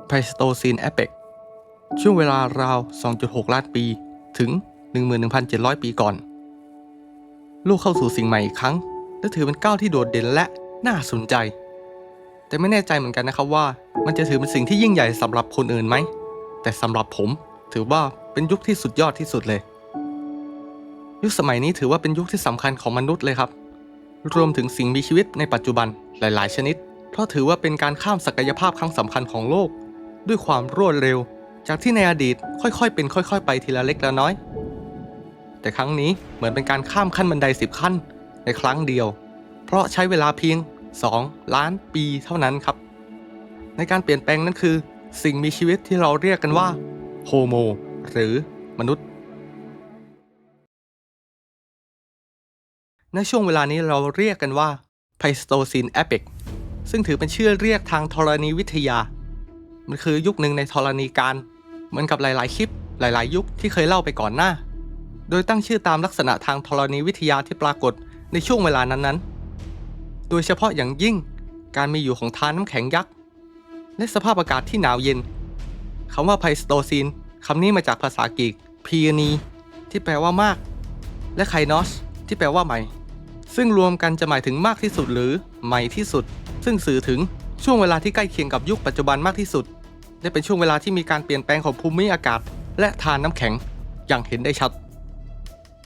ไพลสโตซีนแอเปกช่วงเวลาราว 2.6 ล้านปีถึง 11,700 ปีก่อนโลกเข้าสู่สิ่งใหม่อีกครั้งและถือเป็นก้าวที่โดดเด่นและน่าสนใจแต่ไม่แน่ใจเหมือนกันนะครับว่ามันจะถือเป็นสิ่งที่ยิ่งใหญ่สำหรับคนอื่นไหมแต่สำหรับผมถือว่าเป็นยุคที่สุดยอดที่สุดเลยยุคสมัยนี้ถือว่าเป็นยุคที่สำคัญของมนุษย์เลยครับรวมถึงสิ่งมีชีวิตในปัจจุบันหลายๆชนิดเพราะถือว่าเป็นการข้ามศักยภาพครั้งสำคัญของโลกด้วยความรวดเร็วจากที่ในอดีตค่อยๆเป็นค่อยๆไปทีละเล็กละน้อยแต่ครั้งนี้เหมือนเป็นการข้ามขั้นบันได10 ขั้นในครั้งเดียวเพราะใช้เวลาเพียง2 ล้านปีเท่านั้นครับในการเปลี่ยนแปลงนั้นคือสิ่งมีชีวิตที่เราเรียกกันว่าโฮโมหรือมนุษย์ในช่วงเวลานี้เราเรียกกันว่าไพลสโตซีนแอเปกซึ่งถือเป็นชื่อเรียกทางธรณีวิทยามันคือยุคหนึ่งในธรณีกาลเหมือนกับหลายๆคลิปหลายๆยุคที่เคยเล่าไปก่อนหน้าโดยตั้งชื่อตามลักษณะทางธรณีวิทยาที่ปรากฏในช่วงเวลานั้นๆโดยเฉพาะอย่างยิ่งการมีอยู่ของธารน้ำแข็งยักษ์และสภาพอากาศที่หนาวเย็นคำว่าไพลสโตซีนคำนี้มาจากภาษากรีกพีนีที่แปลว่ามากและไคโนสที่แปลว่าใหม่ซึ่งรวมกันจะหมายถึงมากที่สุดหรือใหม่ที่สุดซึ่งสื่อถึงช่วงเวลาที่ใกล้เคียงกับยุคปัจจุบันมากที่สุดและเป็นช่วงเวลาที่มีการเปลี่ยนแปลงของภูมิอากาศและธารน้ำแข็งอย่างเห็นได้ชัด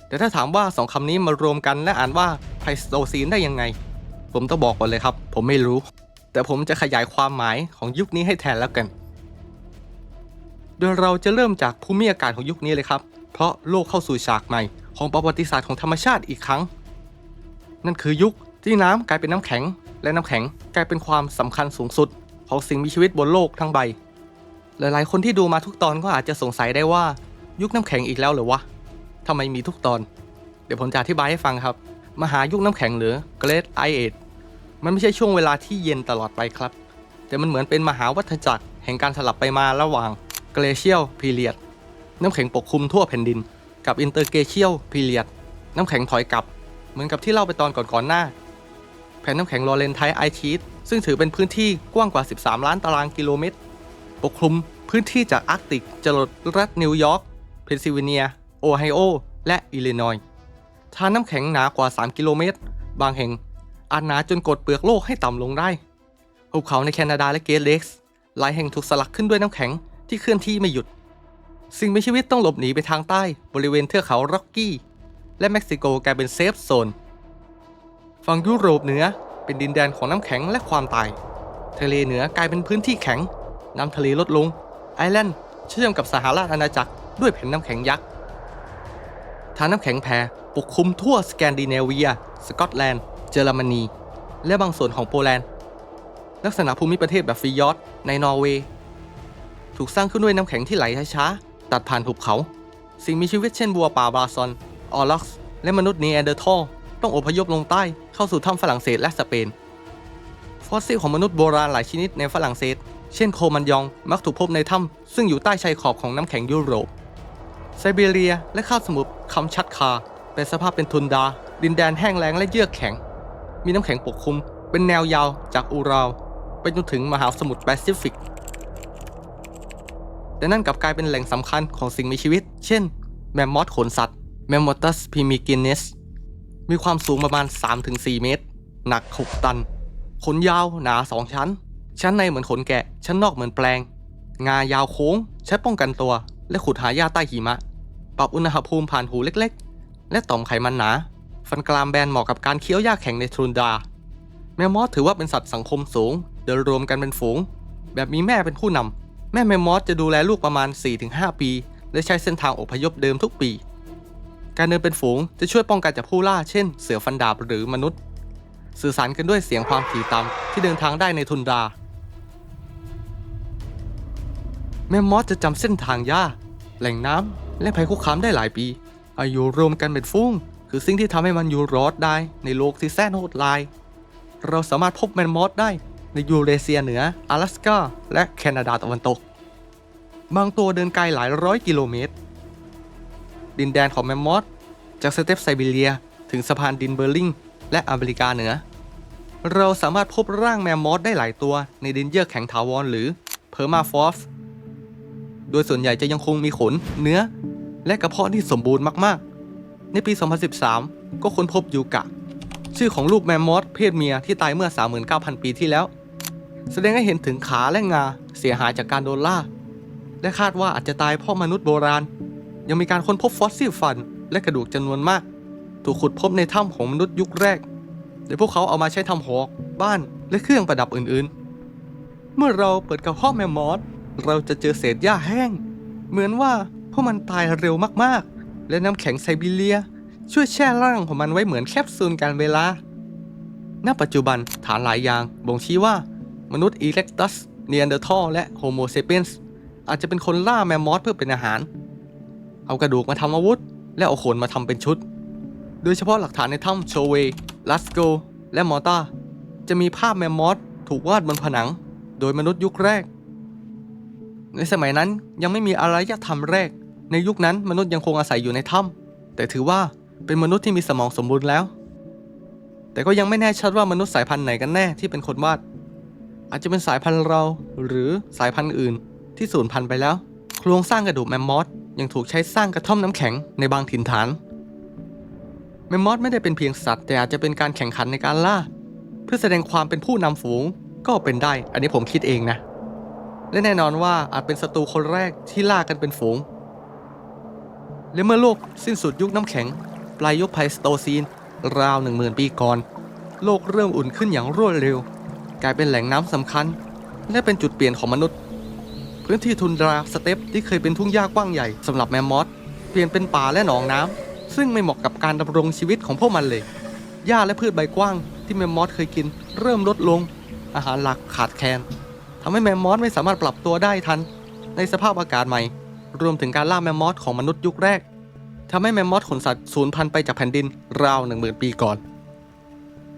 แต่ถ้าถามว่า2 คำนี้มารวมกันและอ่านว่าไพลสโตซีนได้ยังไงผมต้องบอกก่อนเลยครับผมไม่รู้แต่ผมจะขยายความหมายของยุคนี้ให้แทนแล้วกันโดยเราจะเริ่มจากภูมิอากาศของยุคนี้เลยครับเพราะโลกเข้าสู่ฉากใหม่ของประวัติศาสตร์ของธรรมชาติอีกครั้งนั่นคือยุคที่น้ำกลายเป็นน้ำแข็งและน้ำแข็งกลายเป็นความสำคัญสูงสุดของสิ่งมีชีวิตบนโลกทั้งใบหลายๆคนที่ดูมาทุกตอนก็อาจจะสงสัยได้ว่ายุคน้ำแข็งอีกแล้วเหรอวะทำไมมีทุกตอนเดี๋ยวผมจะอธิบายให้ฟังครับมหายุคน้ำแข็งหรือ Great Ice Age มันไม่ใช่ช่วงเวลาที่เย็นตลอดไปครับแต่มันเหมือนเป็นมหาวัฏจักรแห่งการสลับไปมาระหว่าง Glacial Period น้ำแข็งปกคลุมทั่วแผ่นดินกับ Interglacial Period น้ำแข็งถอยกลับเหมือนกับที่เล่าไปตอนก่อนๆหน้าแผ่นน้ำแข็งลอเรนไทส์ไอชีทซึ่งถือเป็นพื้นที่กว้างกว่า13 ล้านตารางกิโลเมตรปกคลุมพื้นที่จากอาร์กติกจรดรัฐนิวยอร์กเพนซิลเวเนียโอไฮโอและอิลลินอยส์ธารน้ำแข็งหนากว่า3 กิโลเมตรบางแห่งอาจหนาจนกดเปลือกโลกให้ต่ำลงได้ภูเขาในแคนาดาและเกรทเลคส์หลายแห่งถูกสลักขึ้นด้วยน้ำแข็งที่เคลื่อนที่ไม่หยุดสิ่งมีชีวิตต้องหลบหนีไปทางใต้บริเวณเทือกเขาร็อกกี้และเม็กซิโกกลายเป็นเซฟโซนฝั่งยุโรปเหนือเป็นดินแดนของน้ำแข็งและความตายทะเลเหนือกลายเป็นพื้นที่แข็งน้ำทะเลลดลงไอร์แลนด์เชื่อมกับสหราชอาณาจักรด้วยแผ่นน้ำแข็งยักษ์ธารน้ำแข็งแผ่ปกคลุมทั่วสแกนดิเนเวียสกอตแลนด์เยอรมนีและบางส่วนของโปแลนด์ลักษณะภูมิประเทศแบบฟิยอร์ดในนอร์เวย์ถูกสร้างขึ้นด้วยน้ำแข็งที่ไหลช้าๆตัดผ่านหุบเขาสิ่งมีชีวิตเช่นบัวป่าบราซอนออล็อกซ์และมนุษย์นีแอนเดอร์ทัลต้องอพยพลงใต้เข้าสู่ถ้ำฝรั่งเศสและสเปนฟอสซิลของมนุษย์โบราณหลายชนิดในฝรั่งเศสเช่นโคมันยองมักถูกพบในถ้ำซึ่งอยู่ใต้ชายขอบของน้ำแข็งยุโรปไซบีเรียและคาบสมุทรคัมชัตคาเป็นสภาพเป็นทุนดาดินแดนแห้งแล้งและเยือกแข็งมีน้ำแข็งปกคลุมเป็นแนวยาวจากอูรัลไปจนถึงมหาสมุทรแปซิฟิกแต่นั่นกลับกลายเป็นแหล่งสำคัญของสิ่งมีชีวิตเช่นแมมมอธขนสัตว์แมมมอทัสพิมิกินิสมีความสูงประมาณ 3-4 เมตรหนัก6 ตันขนยาวหนา2 ชั้นชั้นในเหมือนขนแกะชั้นนอกเหมือนแปลงงายาวโค้งใช้ป้องกันตัวและขุดหาหญ้าใต้หิมะปรับอุณหภูมิผ่านหูเล็กๆและต่อมไขมันหนาฟันกรามแบนเหมาะกับการเคี้ยวหญ้าแข็งในทรูนดาแมมมอธถือว่าเป็นสัตว์สังคมสูงเดินรวมกันเป็นฝูงแบบมีแม่เป็นผู้นำแม่แมมมอธจะดูแลลูกประมาณ 4-5 ปีและใช้เส้นทางอพยพเดิมทุกปีการเดินเป็นฝูงจะช่วยป้องกันจากผู้ล่าเช่นเสือฟันดาบหรือมนุษย์สื่อสารกันด้วยเสียงความถี่ต่ำที่เดินทางได้ในทุนดาแมมมอธจะจำเส้นทางหญ้าแหล่งน้ำและภัยคุกคามได้หลายปีอายุรวมกันเป็นฝูงคือสิ่งที่ทำให้มันอยู่รอดได้ในโลกที่แสนโหดร้ายเราสามารถพบแมมมอธได้ในยูเรเซียเหนือ阿拉สกาและแคนาดาตะวันตกบางตัวเดินไกลหลายร้อยกิโลเมตรดินแดนของแมมมอธจากสเตปไซบีเรียถึงสะพานดินเบอร์ลิงและอเมริกาเหนือเราสามารถพบร่างแมมมอธได้หลายตัวในดินเยือกแข็งถาวรหรือ เพอร์มาฟอสโดยส่วนใหญ่จะยังคงมีขนเนื้อและกระเพาะที่สมบูรณ์มากๆในปี 2013 ก็ค้นพบยูกะชื่อของลูกแมมมอธเพศเมียที่ตายเมื่อ 39,000 ปีที่แล้วแสดงให้เห็นถึงขาและงาเสียหายจากการโดนล่าและคาดว่าอาจจะตายเพราะมนุษย์โบราณยังมีการค้นพบฟอสซิลฟันและกระดูกจำนวนมากถูกขุดพบในถ้ำของมนุษย์ยุคแรกโดยพวกเขาเอามาใช้ทำหอกบ้านและเครื่องประดับอื่นๆเมื่อเราเปิดกระเพาะแมมมอธเราจะเจอเศษหญ้าแห้งเหมือนว่าพวกมันตายเร็วมากๆและน้ำแข็งไซบีเรียช่วยแช่ร่างของมันไว้เหมือนแคปซูลการเวลาณปัจจุบันฐานหลายอย่างบ่งชี้ว่ามนุษย์อีเร็กตัสเนียนเดอร์ทัลและโฮโมเซเปียนส์อาจจะเป็นคนล่าแมมมอธเพื่อเป็นอาหารเอากระดูกมาทำอาวุธและเอาขนมาทำเป็นชุดโดยเฉพาะหลักฐานในถ้ำโชเวลัสโกและมอร์ตาจะมีภาพแมมมอธถูกวาดบนผนังโดยมนุษย์ยุคแรกในสมัยนั้นยังไม่มีอารยธรรมแรกในยุคนั้นมนุษย์ยังคงอาศัยอยู่ในถ้ำแต่ถือว่าเป็นมนุษย์ที่มีสมองสมบูรณ์แล้วแต่ก็ยังไม่แน่ชัดว่ามนุษย์สายพันธุ์ไหนกันแน่ที่เป็นคนวาดอาจจะเป็นสายพันธุ์เราหรือสายพันธุ์อื่นที่สูญพันธุ์ไปแล้วโครงสร้างกระดูกแมมมอธยังถูกใช้สร้างกระท่อมน้ำแข็งในบางถิ่นฐานแมมมอธไม่ได้เป็นเพียงสัตว์แต่อาจจะเป็นการแข่งขันในการล่าเพื่อแสดงความเป็นผู้นำฝูงก็เป็นได้อันนี้ผมคิดเองนะและแน่นอนว่าอาจเป็นศัตรูคนแรกที่ล่ากันเป็นฝูงและเมื่อโลกสิ้นสุดยุคน้ำแข็งปลายยุคไพลสโตซีนราว 10,000 ปีก่อนโลกเริ่มอุ่นขึ้นอย่างรวดเร็วกลายเป็นแหล่งน้ำสำคัญและเป็นจุดเปลี่ยนของมนุษย์พื้นที่ทุนดราสเต็ปที่เคยเป็นทุ่งหญ้ากว้างใหญ่สำหรับแมมมอธเปลี่ยนเป็นป่าและหนองน้ำซึ่งไม่เหมาะกับการดำรงชีวิตของพวกมันเลยหญ้าและพืชใบกว้างที่แมมมอธเคยกินเริ่มลดลงอาหารหลักขาดแคลนทำให้แมมมอธไม่สามารถปรับตัวได้ทันในสภาพอากาศใหม่รวมถึงการล่าแมมมอธของมนุษย์ยุคแรกทำให้แมมมอธขนสัตว์สูญพันธุ์ไปจากแผ่นดินราว 10,000 ปีก่อน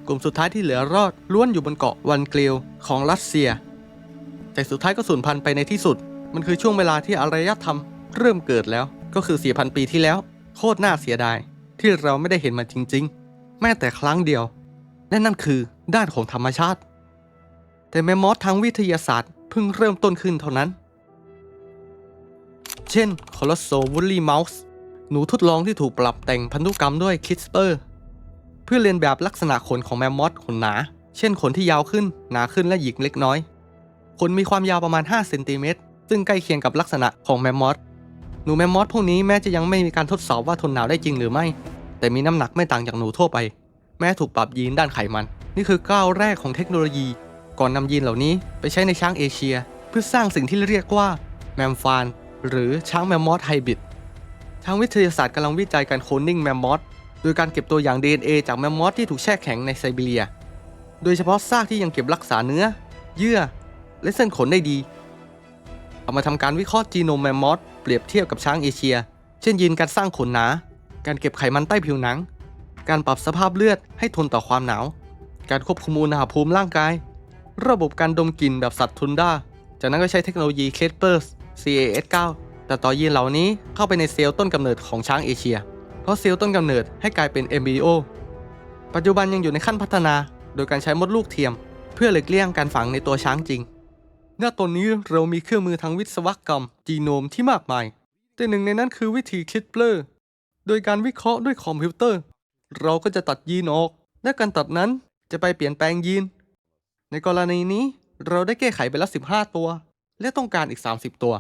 กลุ่มสุดท้ายที่เหลือรอดล้วนอยู่บนเกาะวันเกลียวของรัสเซียแต่สุดท้ายก็สูญพันธุ์ไปในที่สุดมันคือช่วงเวลาที่อารยธรรมเริ่มเกิดแล้วก็คือ 4,000 ปีที่แล้วโคตรน่าเสียดายที่เราไม่ได้เห็นมันจริงๆแม้แต่ครั้งเดียวและนั่นคือด้านของธรรมชาติแต่แมมมอธทางวิทยาศาสตร์เพิ่งเริ่มต้นขึ้นเท่านั้นเช่นคอลอสโซวูลลี่เมาส์หนูทดลองที่ถูกปรับแต่งพันธุกรรมด้วยคิสเปอร์เพื่อเลียนแบบลักษณะขนของแมมมอธขนหนาเช่นขนที่ยาวขึ้นหนาขึ้นและหยิกเล็กน้อยขนมีความยาวประมาณ5 เซนติเมตรซึ่งใกล้เคียงกับลักษณะของแมมมอธหนูแมมมอธพวกนี้แม้จะยังไม่มีการทดสอบว่าทนหนาวได้จริงหรือไม่แต่มีน้ำหนักไม่ต่างจากหนูทั่วไปแม้ถูกปรับยีนด้านไขมันนี่คือก้าวแรกของเทคโนโลยีก่อนนำยีนเหล่านี้ไปใช้ในช้างเอเชียเพื่อสร้างสิ่งที่เรียกว่าแมมฟานหรือช้างแมมมอธไฮบริดทางวิทยาศาสตร์กำลังวิจัยการโคลนนิ่งแมมมอธโดยการเก็บตัวอย่าง DNA จากแมมมอธที่ถูกแช่แข็งในไซบีเรียโดยเฉพาะซากที่ยังเก็บรักษาเนื้อเยื่อและเส้นขนได้ดีเอามาทำการวิเคราะห์จีโนมแมมมอธเปรียบเทียบกับช้างเอเชียเช่นยีนการสร้างขนหนาการเก็บไขมันใต้ผิวหนังการปรับสภาพเลือดให้ทนต่อความหนาวการควบคุมอุณหภูมิร่างกายระบบการดมกลิ่นแบบสัตว์ทุนด้าจากนั้นก็ใช้เทคโนโลยี CRISPR Cas9 แต่ต่อยีนเหล่านี้เข้าไปในเซลล์ต้นกำเนิดของช้างเอเชียเพราะเซลล์ต้นกำเนิดให้กลายเป็น embryo ปัจจุบันยังอยู่ในขั้นพัฒนาโดยการใช้มดลูกเทียมเพื่อหลีกเลี่ยงการฝังในตัวช้างจริงณตอนนี้เรามีเครื่องมือทางวิศวกรรมจีโนมที่มากมายแต่หนึ่งในนั้นคือวิธี CRISPR โดยการวิเคราะห์ด้วยคอมพิวเตอร์เราก็จะตัดยีนออกและการตัดนั้นจะไปเปลี่ยนแปลงยีนในกรณีนี้เราได้แก้ไขไปแล้ว15 ตัวและต้องการอีก30 ตัว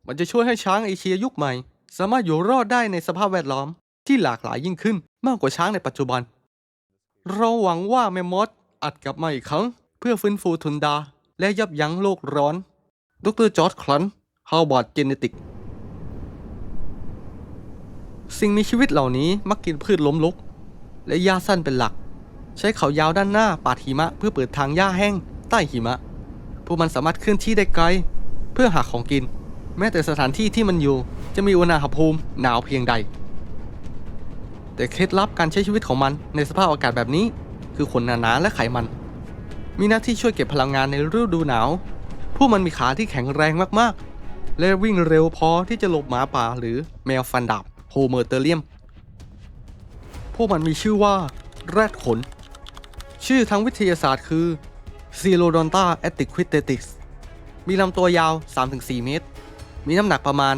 มันจะช่วยให้ช้างเอเชียยุคใหม่สามารถอยู่รอดได้ในสภาพแวดล้อมที่หลากหลายยิ่งขึ้นมากกว่าช้างในปัจจุบันเราหวังว่าแมมมอธอาจกลับมาอีกครั้งเพื่อฟื้นฟูทุนดาและยับยั้งโลกร้อนดร.จอร์จ คลันต์ฮาวาร์ด เจเนติกสิ่งมีชีวิตเหล่านี้มักกินพืชล้มลุกและหญ้าสั้นเป็นหลักใช้เขายาวด้านหน้าปาดหิมะเพื่อเปิดทางหญ้าแห้งใต้หิมะพวกมันสามารถเคลื่อนที่ได้ไกลเพื่อหาของกินแม้แต่สถานที่ที่มันอยู่จะมีอุณหภูมิหนาวเพียงใดแต่เคล็ดลับการใช้ชีวิตของมันในสภาพอากาศแบบนี้คือขนหนาๆและไขมันมีหน้าที่ช่วยเก็บพลังงานในฤดูหนาวพวกมันมีขาที่แข็งแรงมากๆและวิ่งเร็วพอที่จะหลบหมาป่าหรือแมวฟันดาบโฮเมอร์เตเรียมพวกมันมีชื่อว่าแรดขนชื่อทางวิทยาศาสตร์คือ Xylodonta atiquitatis มีลำตัวยาว 3-4 เมตรมีน้ำหนักประมาณ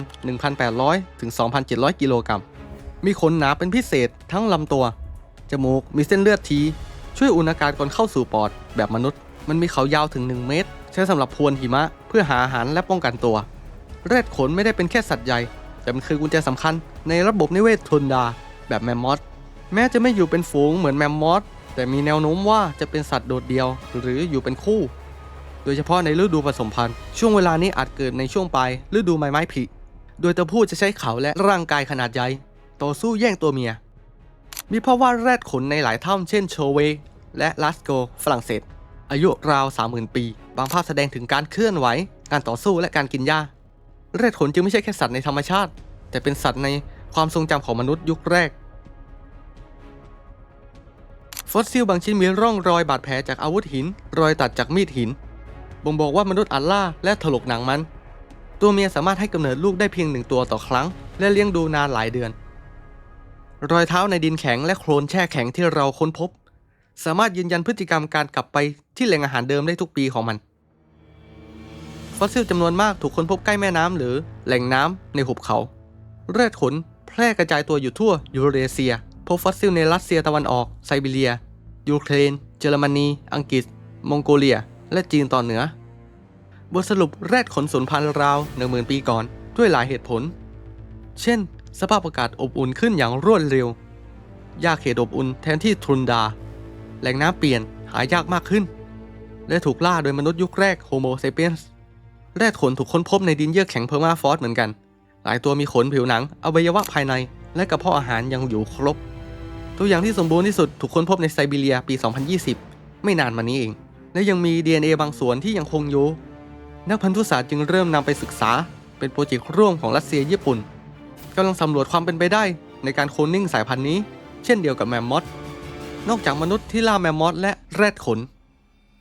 1,800 ถึง 2,700 กิโลกรัมมีขนหนาเป็นพิเศษทั้งลำตัวจมูกมีเส้นเลือดทีช่วยอุ่นอากาศก่อนเข้าสู่ปอดแบบมนุษย์มันมีเขายาวถึง1 เมตรใช้สำหรับพรวนหิมะเพื่อหาอาหารและป้องกันตัวแรดขนไม่ได้เป็นแค่สัตว์ใหญ่แต่มันคือกุญแจสำคัญในระบบนิเวศทุนดาแบบแมมมอธแม้จะไม่อยู่เป็นฝูงเหมือนแมมมอธแต่มีแนวโน้มว่าจะเป็นสัตว์โดดเดี่ยวหรืออยู่เป็นคู่โดยเฉพาะในฤดูผสมพันธุ์ช่วงเวลานี้อาจเกิดในช่วงปลายฤดูใบไม้ผลิโดยตัวผู้จะใช้เขาและร่างกายขนาดใหญ่ต่อสู้แย่งตัวเมียมีเพราะว่าแรดขนในหลายถ้ำเช่นโชเวและลาสโกฝรั่งเศสอายุราว 30,000 ปีบางภาพแสดงถึงการเคลื่อนไหวการต่อสู้และการกินหญ้าแรดขนจึงไม่ใช่แค่สัตว์ในธรรมชาติแต่เป็นสัตว์ในความทรงจำของมนุษย์ยุคแรกฟอสซิลบางชิ้นมีร่องรอยบาดแผลจากอาวุธหินรอยตัดจากมีดหินบ่งบอกว่ามนุษย์อาจล่าและถลกหนังมันตัวเมียสามารถให้กำเนิดลูกได้เพียง1 ตัวต่อครั้งและเลี้ยงดูนานหลายเดือนรอยเท้าในดินแข็งและโคลนแช่แข็งที่เราค้นพบสามารถยืนยันพฤติกรรมการกลับไปที่แหล่งอาหารเดิมได้ทุกปีของมันฟอสซิลจำนวนมากถูกค้นพบใกล้แม่น้ำหรือแหล่งน้ำในหุบเขาแรดขนแพร่กระจายตัวอยู่ทั่วยูเรเซียพบฟอสซิลในรัสเซียตะวันออกไซบีเรียยูเครนเยอรมนีอังกฤษมองโกเลียและจีนตอนเหนือบทสรุปแรดขนสูญพันธุ์ราว 10,000 ปีก่อนด้วยหลายเหตุผลเช่นสภาพอากาศอบอุ่นขึ้นอย่างรวดเร็วหญ้าเขตอบอุ่นแทนที่ทุนดาแหล่งน้ำเปลี่ยนหายากมากขึ้นและถูกล่าโดยมนุษย์ยุคแรกโฮโมเซเปียนส์แรดขนถูกค้นพบในดินเยือกแข็งเพอร์มาฟรอสต์เหมือนกันหลายตัวมีขนผิวหนังอวัยวะภายในและกระเพาะอาหารยังอยู่ครบตัวอย่างที่สมบูรณ์ที่สุดถูกค้นพบในไซบีเรียปี 2020 ไม่นานมานี้เองและยังมี DNA บางส่วนที่ยังคงอยู่นักพันธุศาสตร์จึงเริ่มนำไปศึกษาเป็นโปรเจกต์ร่วมของรัสเซียญี่ปุ่นกำลังสำรวจความเป็นไปได้ในการโคลนนิ่งสายพันธุ์นี้เช่นเดียวกับแมมมอธนอกจากมนุษย์ที่ล่าแมมมอธและแรดขน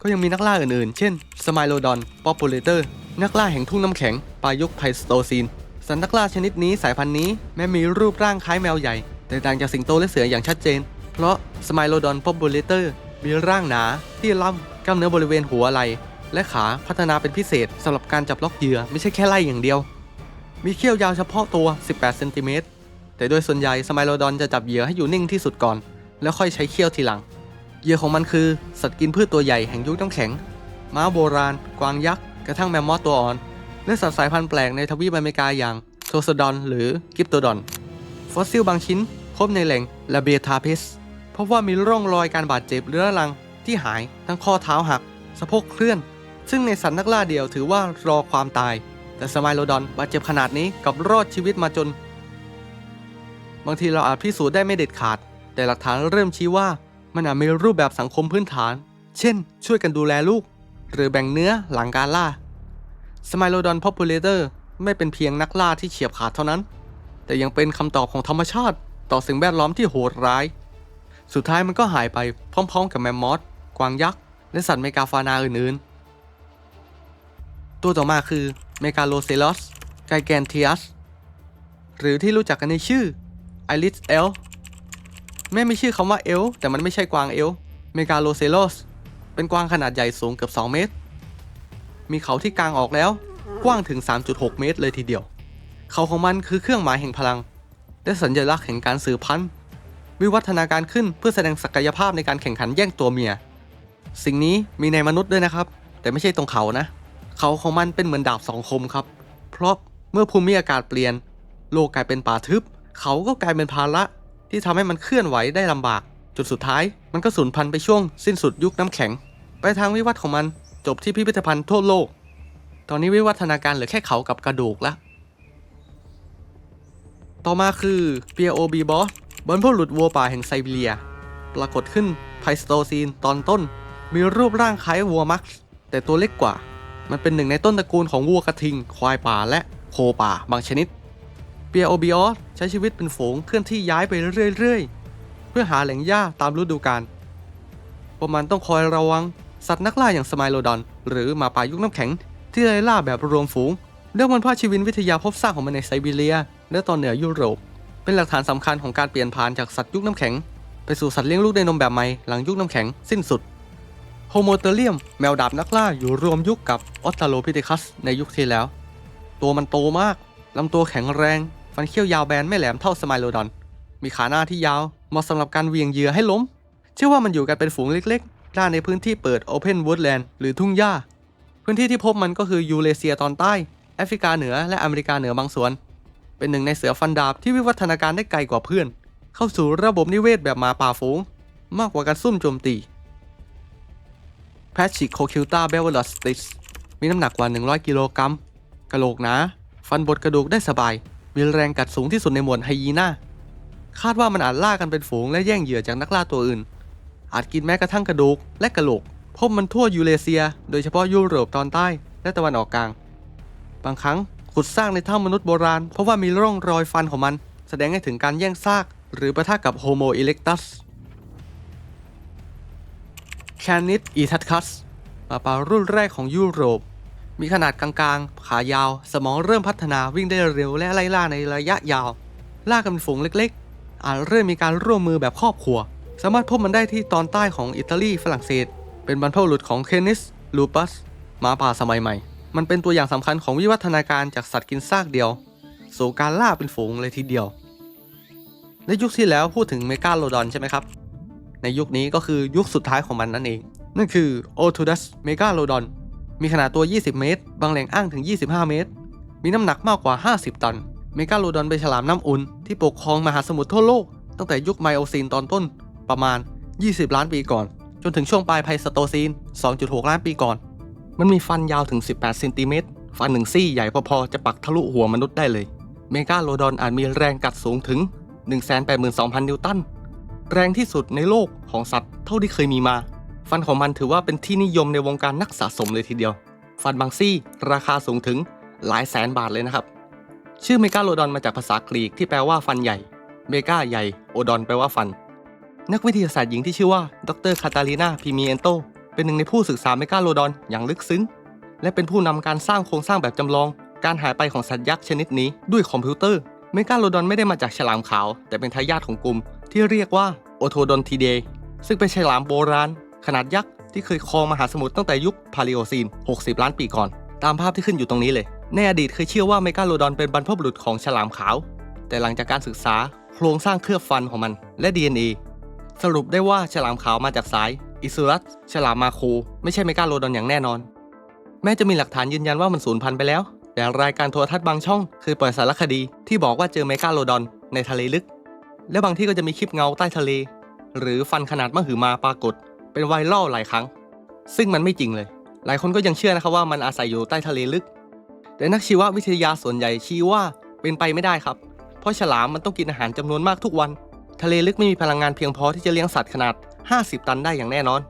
ก็ยังมีนักล่าอื่นๆเช่นสไมโลดอนป๊อปปูเลเตอร์นักล่าแห่งทุ่งน้ำแข็งปลายยุคไพลสโตซีนสัตว์นักล่าชนิดนี้สายพันธุ์นี้แม้มีรูปร่างคล้ายแมวใหญ่แต่ต่างจากสิงโตและเสืออย่างชัดเจนเพราะสไมโลดอนป๊อปปูเลเตอร์มีร่างหนาที่ล่ำกล้ามเนื้อบริเวณหัวไหล่และขาพัฒนาเป็นพิเศษสำหรับการจับล็อกเหยื่อไม่ใช่แค่ไล่อย่างเดียวมีเขี้ยวยาวเฉพาะตัว 18 เซนติเมตรแต่โดยส่วนใหญ่สไมโลดอนจะจับเหยื่อให้อยู่นิ่งที่สุดก่อนแล้วค่อยใช้เขี้ยวทีหลังเหยื่อของมันคือสัตว์กินพืชตัวใหญ่แห่งยุคน้ำแข็งม้าโบราณกวางยักษ์กระทั่งแมมมอธตัวอ่อนและสัตว์สายพันธุ์แปลกในทวีปอเมริกาอย่างโทสดอนหรือกิปโตดอนฟอสซิลบางชิ้นพบในแหล่งลาเบทาเพสพบว่ามีร่องรอยการบาดเจ็บเรื้อรังที่หายทั้งข้อเท้าหักสะโพกเคลื่อนซึ่งในสัตว์นักล่าเดียวถือว่ารอความตายแต่สไมโลดอนบาดเจ็บขนาดนี้กับรอดชีวิตมาจนบางทีเราอาจพิสูจน์ได้ไม่เด็ดขาดแต่หลักฐานเริ่มชี้ว่ามันอาจมีรูปแบบสังคมพื้นฐานเช่นช่วยกันดูแลลูกหรือแบ่งเนื้อหลังการล่าสไมโลดอนพ็อปปูเลเตอร์ไม่เป็นเพียงนักล่าที่เฉียบขาดเท่านั้นแต่ยังเป็นคำตอบของธรรมชาติต่อสิ่งแวดล้อมที่โหดร้ายสุดท้ายมันก็หายไปพร้อมๆกับแมมมอธกวางยักษ์และสัตว์เมกาฟานาอื่นๆตัวต่อมาคือเมกาโลเซลอสไกแกนเทียสหรือที่รู้จักกันในชื่อไอริสเอลแม้มีชื่อคำว่าเอลแต่มันไม่ใช่กวางเอลเมกาโลเซลอสเป็นกวางขนาดใหญ่สูงเกือบ2 เมตรมีเขาที่กางออกแล้วกว้างถึง 3.6 เมตรเลยทีเดียวเขาของมันคือเครื่องหมายแห่งพลังและสัญลักษณ์แห่งการสืบพันธุ์วิวัฒนาการขึ้นเพื่อแสดงศักยภาพในการแข่งขันแย่งตัวเมียสิ่งนี้มีในมนุษย์ด้วยนะครับแต่ไม่ใช่ตรงเขานะเขาของมันเป็นเหมือนดาบสองคมครับเพราะเมื่อภูมิอากาศเปลี่ยนโลกกลายเป็นป่าทึบเขาก็กลายเป็นภาระที่ทำให้มันเคลื่อนไหวได้ลำบากจุดสุดท้ายมันก็สูญพันธุ์ไปช่วงสิ้นสุดยุคน้ำแข็งไปทางวิวัฒน์ของมันจบที่พิพิธภัณฑ์ทั่วโลกตอนนี้วิวัฒนาการเหลือแค่เขากับกระดูกละต่อมาคือเปียโอบีบอสบรรพบุรุษวัวป่าแห่งไซบีเรียปรากฏขึ้นไพลสโตซีนตอนต้นมีรูปร่างคล้ายวัวมักซ์แต่ตัวเล็กกว่ามันเป็นหนึ่งในต้นตระกูลของวัวกระทิงควายป่าและโคป่าบางชนิดเปียโอบีออสใช้ชีวิตเป็นฝูงเคลื่อนที่ย้ายไปเรื่อยๆเพื่อหาแหล่งหญ้าตามฤดูกาลพวกมันต้องคอยระวังสัตว์นักล่าอย่างสไมโลดอนหรือหมาป่ายุคน้ำแข็งที่ไล่ล่าแบบรวมฝูงเรื่องบรรพชีวินวิทยาพบซากของมันในไซบีเรียและตอนเหนือยุโรปเป็นหลักฐานสำคัญของการเปลี่ยนผ่านจากสัตว์ยุคน้ำแข็งไปสู่สัตว์เลี้ยงลูกด้วยนมแบบใหม่หลังยุคน้ำแข็งสิ้นสุด โฮโมเตเรียมแมวดาบนักล่าอยู่รวมยุคกับออสตราโลพิเทคัสในยุคที่แล้วตัวมันโตมากลำตัวแข็งแรงฟันเขี้ยวยาวแบนไม่แหลมเท่าสไมโลดอนมีขาหน้าที่ยาวเหมาะสำหรับการเหวี่ยงเหยื่อให้ล้มเชื่อว่ามันอยู่กันเป็นฝูงเล็กๆล่าในพื้นที่เปิด Open Woodland หรือทุ่งหญ้าพื้นที่ที่พบมันก็คือยูเรเซียตอนใต้แอฟริกาเหนือและอเมริกาเหนือบางส่วนเป็นหนึ่งในเสือฟันดาบที่วิวัฒนาการได้ไกลกว่าเพื่อนเข้าสู่ระบบนิเวศแบบหมาป่าฝูงมากกว่าการซุ่มโจมตีPachycoculta bevelostis มีน้ำหนักกว่า100กิโลกรัมกะโหลกหนาฟันบดกระดูกได้สบายมีแรงกัดสูงที่สุดในหมวดไฮยีน่าคาดว่ามันอาจล่ากันเป็นฝูงและแย่งเหยื่อจากนักล่าตัวอื่นอาจกินแม้กระทั่งกระดูกและกะโหลกพบมันทั่วยูเรเซียโดยเฉพาะยุโรปตอนใต้และตะวันออกกลางบางครั้งขุดสร้างในถ้ำมนุษย์โบราณเพราะว่ามีร่องรอยฟันของมันแสดงให้ถึงการแย่งซากหรือปะทะกับโฮโมอิเล็กตัสแคนิดอีทัสคัสหมาป่ารุ่นแรกของยุโรปมีขนาดกลางๆขายาวสมองเริ่มพัฒนาวิ่งได้เร็วและไล่ล่าในระยะยาวล่ากันเป็นฝูงเล็กๆอาจเริ่มมีการร่วมมือแบบครอบครัวสามารถพบมันได้ที่ตอนใต้ของอิตาลีฝรั่งเศสเป็นบรรพบุรุษของเคนิสลูปัสหมาป่าสมัยใหม่มันเป็นตัวอย่างสำคัญของวิวัฒนาการจากสัตว์กินซากเดียวสู่การล่าเป็นฝูงเลยทีเดียวในยุคที่แล้วพูดถึงเมกาโลดอนใช่ไหมครับในยุคนี้ก็คือยุคสุดท้ายของมันนั่นเองนั่นคือโอทูดัสเมกาโลดอนมีขนาดตัว20เมตรบางแหล่งอ้างถึง25เมตรมีน้ำหนักมากกว่า50ตันเมกาโลดอนเป็นฉลามน้ำอุ่นที่ปกครองมหาสมุทรทั่วโลกตั้งแต่ยุคไมโอซีนตอนต้นประมาณ20ล้านปีก่อนจนถึงช่วงปลายไพลสโตซีน 2.6 ล้านปีก่อนมันมีฟันยาวถึง18เซนติเมตรฟันหนึ่งซี่ใหญ่พอๆจะปักทะลุหัวมนุษย์ได้เลยเมกาโลดอนอาจมีแรงกัดสูงถึง 182,000 นิวตันแรงที่สุดในโลกของสัตว์เท่าที่เคยมีมาฟันของมันถือว่าเป็นที่นิยมในวงการนักสะสมเลยทีเดียวฟันบางซี่ราคาสูงถึงหลายแสนบาทเลยนะครับชื่อเมกาโลดอนมาจากภาษากรีกที่แปลว่าฟันใหญ่เมกาใหญ่โอดอนแปลว่าฟันนักวิทยาศาสตร์หญิงที่ชื่อว่าดรคาตาลีนาพิมิเอนโตเป็นหนึ่งในผู้ศึกษาเมกาโลดอนอย่างลึกซึ้งและเป็นผู้นำการสร้างโครงสร้างแบบจำลองการหายไปของสัตว์ยักษ์ชนิดนี้ด้วยคอมพิวเตอร์เมกาโลดอนไม่ได้มาจากฉลามขาวแต่เป็นทายาทของกลุ่มที่เรียกว่าโอโทดอนทีเดซึ่งเป็นฉลามโบราณขนาดยักษ์ที่เคยครองมหาสมุทรตั้งแต่ยุคพาลิโอซีน60ล้านปีก่อนตามภาพที่ขึ้นอยู่ตรงนี้เลยในอดีตเคยเชื่อว่าเมกาโลดอนเป็นบรรพบุรุษของฉลามขาวแต่หลังจากการศึกษาโครงสร้างเคลือบฟันของมันและ DNA สรุปได้ว่าฉลามขาวมาจากสายอิซูรัสฉลามมาโคไม่ใช่เมกาโลดอนอย่างแน่นอนแม้จะมีหลักฐานยืนยันว่ามันสูญพันธุ์ไปแล้วแต่รายการโทรทัศน์บางช่องเคยปล่อยสารคดีที่บอกว่าเจอเมกาโลดอนในทะเลลึกและบางที่ก็จะมีคลิปเงาใต้ทะเลหรือฟันขนาดมหึมาปรากฏเป็นไวรัลหลายครั้งซึ่งมันไม่จริงเลยหลายคนก็ยังเชื่อนะครับว่ามันอาศัยอยู่ใต้ทะเลลึกแต่นักชีววิทยาส่วนใหญ่ชี้ว่าเป็นไปไม่ได้ครับเพราะฉลามมันต้องกินอาหารจำนวนมากทุกวันทะเลลึกไม่มีพลังงานเพียงพอที่จะเลี้ยงสัตว์ขนาด50ตันได้อย่างแน่นอน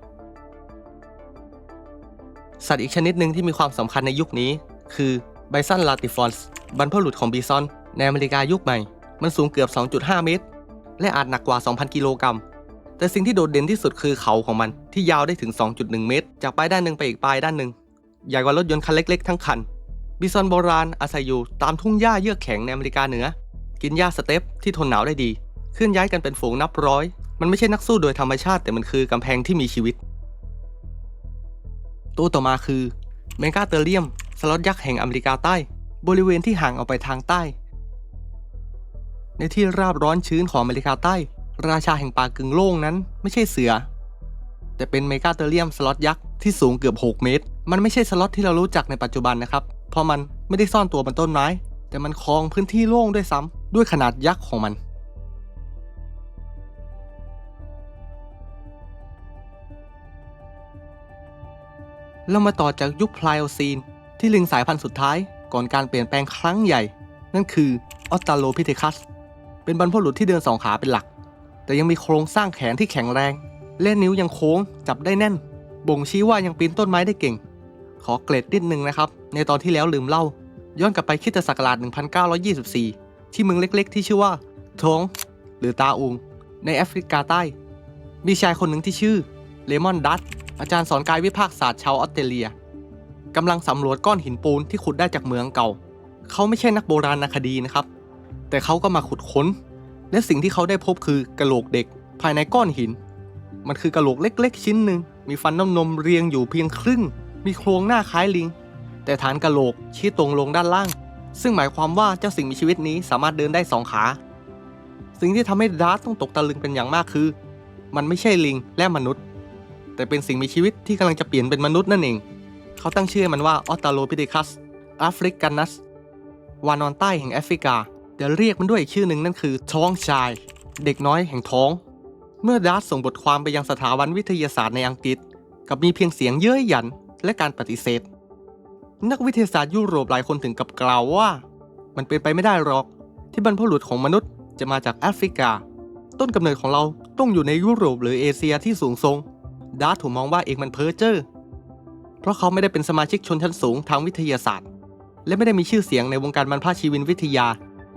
สัตว์อีกชนิดหนึ่งที่มีความสำคัญในยุคนี้คือไบซันลาติฟอนส์บรรพบุรุษของบีซอนในอเมริกายุคใหม่มันสูงเกือบ 2.5 เมตรและอาจหนักกว่า 2,000 กิโลกรัมแต่สิ่งที่โดดเด่นที่สุดคือเขาของมันที่ยาวได้ถึง 2.1 เมตรจากปลายด้านหนึ่งไปอีกปลายด้านหนึ่งใหญ่กว่ารถยนต์คันเล็กๆทั้งคันบีซอนโบราณอาศัยอยู่ตามทุ่งหญ้าเยือกแข็งในอเมริกาเหนือกินหญ้าสเต็ปที่ทนหนาวได้ดีเคลื่อนย้ายกันเป็นฝูงนับร้อยมันไม่ใช่นักสู้โดยธรรมชาติแต่มันคือกำแพงที่มีชีวิตตัวต่อมาคือเมกาเตอเรียมสล็อตยักษ์แห่งอเมริกาใต้บริเวณที่ห่างออกไปทางใต้ในที่ราบร้อนชื้นของอเมริกาใต้ราชาแห่งป่ากึ่งโล่งนั้นไม่ใช่เสือแต่เป็นเมกาเตอเรียมสล็อตยักษ์ที่สูงเกือบ6 เมตรมันไม่ใช่สล็อตที่เรารู้จักในปัจจุบันนะครับเพราะมันไม่ได้ซ่อนตัวบนต้นไม้แต่มันครองพื้นที่โล่งด้วยซ้ำด้วยขนาดยักษ์ของมันเรามาต่อจากยุคไพลโอซีนที่ลิงสายพันธุ์สุดท้ายก่อนการเปลี่ยนแปลงครั้งใหญ่นั่นคือออสตราโลพิเทคัสเป็นบรรพบุรุษที่เดิน2 ขาเป็นหลักแต่ยังมีโครงสร้างแขนที่แข็งแรงและนิ้วยังโค้งจับได้แน่นบ่งชี้ว่ายังปีนต้นไม้ได้เก่งขอเกรดนิดนึงนะครับในตอนที่แล้วลืมเล่าย้อนกลับไปคริสตศักราช 1924 ที่เมืองเล็กๆที่ชื่อว่าทงหรือตาอุงในแอฟริกาใต้มีชายคนหนึ่งที่ชื่อเลมอนดัตอาจารย์สอนกายวิภาคศาสตร์ชาวออสเตรเลียกำลังสำรวจก้อนหินปูนที่ขุดได้จากเมืองเก่าเขาไม่ใช่นักโบราณคดีนะครับแต่เขาก็มาขุดค้นและสิ่งที่เขาได้พบคือกะโหลกเด็กภายในก้อนหินมันคือกะโหลกเล็กๆชิ้นหนึ่ง มีฟันน้ำนมเรียงอยู่เพียงครึ่งมีโครงหน้าคล้ายลิงแต่ฐานกะโหลกชี้ตรงลงด้านล่างซึ่งหมายความว่าเจ้าสิ่งมีชีวิตนี้สามารถเดินได้2 ขาสิ่งที่ทำให้ดาร์ธต้องตกตะลึงเป็นอย่างมากคือมันไม่ใช่ลิงและมนุษย์แต่เป็นสิ่งมีชีวิตที่กำลังจะเปลี่ยนเป็นมนุษย์นั่นเองเขาตั้งชื่อมันว่าออตาโลพิเทคัสแอฟริกันัสวานอนใต้แห่งแอฟริกาจะเรียกมันด้วยอีกชื่อหนึ่งนั่นคือท้องชายเด็กน้อยแห่งท้องเมื่อดาร์ธส่งบทความไปยังสถาบันวิทยาศาสตร์ในอังกฤษกับมีเพียงเสียงเย้ยหยันและการปฏิเสธนักวิทยาศาสตร์ยุโรปหลายคนถึงกับกล่าวว่ามันเป็นไปไม่ได้หรอกที่บรรพบุรุษของมนุษย์จะมาจากแอฟริกาต้นกำเนิดของเราต้องอยู่ในยุโรปหรือเอเชียที่สูงส่งดาร์ธถูกมองว่าเองมันเพ้อเจ้อเพราะเขาไม่ได้เป็นสมาชิกชนชั้นสูงทางวิทยาศาสตร์และไม่ได้มีชื่อเสียงในวงการบรรพชีวินวิทยา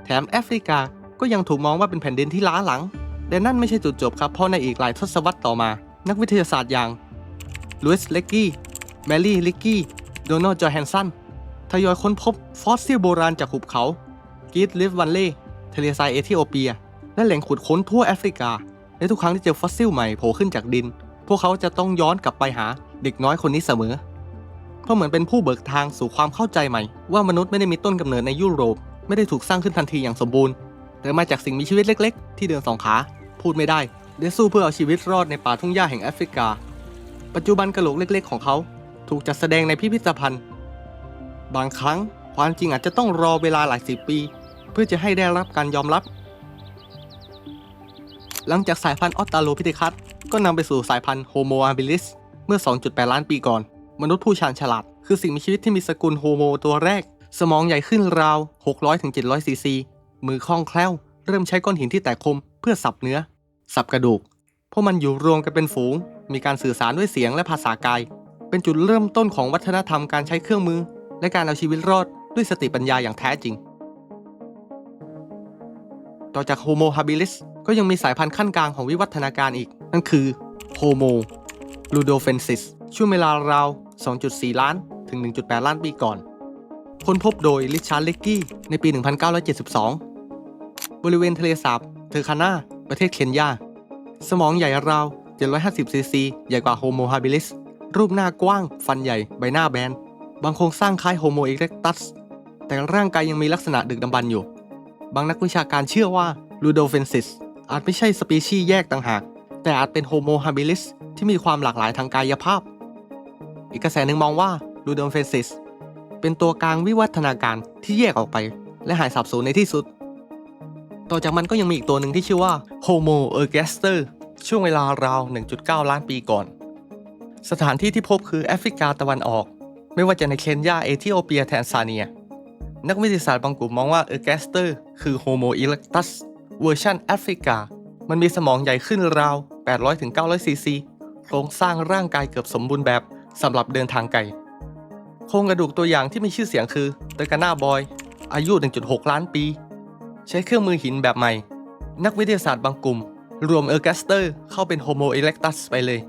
แถมแอฟริกาก็ยังถูกมองว่าเป็นแผ่นดินที่ล้าหลังแต่นั่นไม่ใช่จุดจบครับเพราะในอีกหลายทศวรรษต่อมานักวิทยาศาสตร์อย่างลุยส์เลกกี้แมรี่ลิกกี้โดนัลด์จอห์นสันทยอยค้นพบฟอสซิลโบราณจากหุบเขากีตลิฟวันเล่ทะเลทรายเอธิโอเปียและแหล่งขุดค้นทั่วแอฟริกาและทุกครั้งที่เจอฟอสซิลใหม่โผล่ขึ้นจากดินพวกเขาจะต้องย้อนกลับไปหาเด็กน้อยคนนี้เสมอเพราะเหมือนเป็นผู้เบิกทางสู่ความเข้าใจใหม่ว่ามนุษย์ไม่ได้มีต้นกำเนิดในยุโรปไม่ได้ถูกสร้างขึ้นทันทีอย่างสมบูรณ์แต่มาจากสิ่งมีชีวิตเล็กๆที่เดิน2 ขาพูดไม่ได้และสู้เพื่อเอาชีวิตรอดในป่าทุ่งหญ้าแห่งแอฟริกาปัจจุบันกะโหลกเล็กๆของเขาถูกจัดแสดงในพิพิธภัณฑ์บางครั้งความจริงอาจจะต้องรอเวลาหลาย10 ปีเพื่อจะให้ได้รับการยอมรับหลังจากสายพันธุ์ออตตาโลพิเทคัสก็นำไปสู่สายพันธุ์โฮโมอาบิลิสเมื่อ 2.8 ล้านปีก่อนมนุษย์ผู้ชาญฉลาดคือสิ่งมีชีวิตที่มีสกุลโฮโมตัวแรกสมองใหญ่ขึ้นราว 600-700 ซีซีมือคล่องแคล่วเริ่มใช้ก้อนหินที่แตกคมเพื่อสับเนื้อสับกระดูกพวกมันอยู่รวมกันเป็นฝูงมีการสื่อสารด้วยเสียงและภาษากายเป็นจุดเริ่มต้นของวัฒนธรรมการใช้เครื่องมือและการเอาชีวิตรอดด้วยสติปัญญาอย่างแท้จริงต่อจากโฮโมฮาบิลิสก็ยังมีสายพันธุ์ขั้นกลางของวิวัฒนาการอีกนั่นคือโฮโมลูโดเฟนซิสช่วงเวลาราว 2.4 ล้านถึง 1.8 ล้านปีก่อนค้นพบโดยริชาร์ด เลกกี้ในปี 1972 บริเวณทะเลสาบเทอร์คานาประเทศเคนยาสมองใหญ่ราว 750 ซีซีใหญ่กว่าโฮโมฮาบิลิสรูปหน้ากว้างฟันใหญ่ใบหน้าแบนบางโครงสร้างคล้ายโฮโมอีเร็กตัสแต่ร่างกายยังมีลักษณะดึกดำบรรพ์อยู่บางนักวิชาการเชื่อว่าลูโดเฟนซิสอาจไม่ใช่สปีชีส์แยกต่างหากแต่อาจเป็นโฮโมฮาบิลิสที่มีความหลากหลายทางกายภาพอีกกระแสหนึ่งมองว่าลูโดเฟนซิสเป็นตัวกลางวิวัฒนาการที่แยกออกไปและหายสาบสูญในที่สุดต่อจากมันก็ยังมีอีกตัวหนึ่งที่ชื่อว่าโฮโมเออร์แกสเตอร์ช่วงเวลาราว 1.9 ล้านปีก่อนสถานที่ที่พบคือแอฟริกาตะวันออกไม่ว่าจะในเคนยาเอธิโอเปียแทนซาเนียนักวิทยาศาสตร์บางกลุ่มมองว่าเออร์แกสเตอร์คือโฮโมอีเร็กตัสเวอร์ชันแอฟริกามันมีสมองใหญ่ขึ้นราว 800-900 ซีซีโครงสร้างร่างกายเกือบสมบูรณ์แบบสำหรับเดินทางไกลโครงกระดูกตัวอย่างที่มีชื่อเสียงคือเตอร์กานาบอยอายุ 1.6 ล้านปีใช้เครื่องมือหินแบบใหม่นักวิทยาศาสตร์บางกลุ่มรวมเออร์แกสเตอร์เข้าเป็นโฮโมอีเร็กตัสไปเลย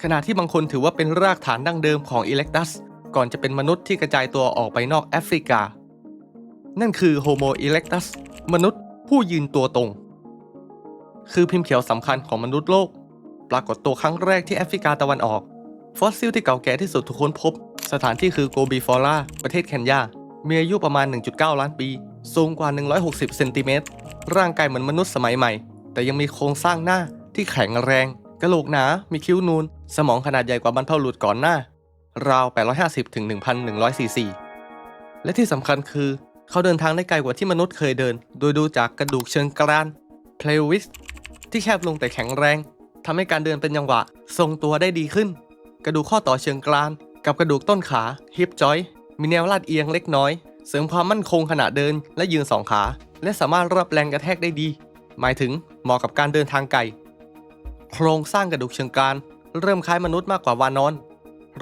ขณะที่บางคนถือว่าเป็นรากฐานดั้งเดิมของอีเร็กตัสก่อนจะเป็นมนุษย์ที่กระจายตัวออกไปนอกแอฟริกานั่นคือโฮโมอีเร็กตัสมนุษย์ผู้ยืนตัวตรงคือพิมพ์เขียวสำคัญของมนุษย์โลกปรากฏตัวครั้งแรกที่แอฟริกาตะวันออกฟอสซิลที่เก่าแก่ที่สุดถูกค้นพบสถานที่คือโกบีฟอร่าประเทศเคนยามีอายุประมาณ 1.9 ล้านปีสูงกว่า 160 เซนติเมตรร่างกายเหมือนมนุษย์สมัยใหม่แต่ยังมีโครงสร้างหน้าที่แข็งแรงกะโหลกหนามีคิ้วนูนสมองขนาดใหญ่กว่าบรรพบุรุษก่อนหน้าราว 850-1,100 ซีซีและที่สำคัญคือเขาเดินทางได้ไกลกว่าที่มนุษย์เคยเดินโดยดูจากกระดูกเชิงกรานเพลวิสที่แคบลงแต่แข็งแรงทำให้การเดินเป็นจังหวะทรงตัวได้ดีขึ้นกระดูกข้อต่อเชิงกรานกับกระดูกต้นขาฮิปจอยมีแนวลาดเอียงเล็กน้อยเสริมความมั่นคงขณะเดินและยืน2 ขาและสามารถรับแรงกระแทกได้ดีหมายถึงเหมาะกับการเดินทางไกลโครงสร้างกระดูกเชิงกรานเริ่มคล้ายมนุษย์มากกว่าวานอน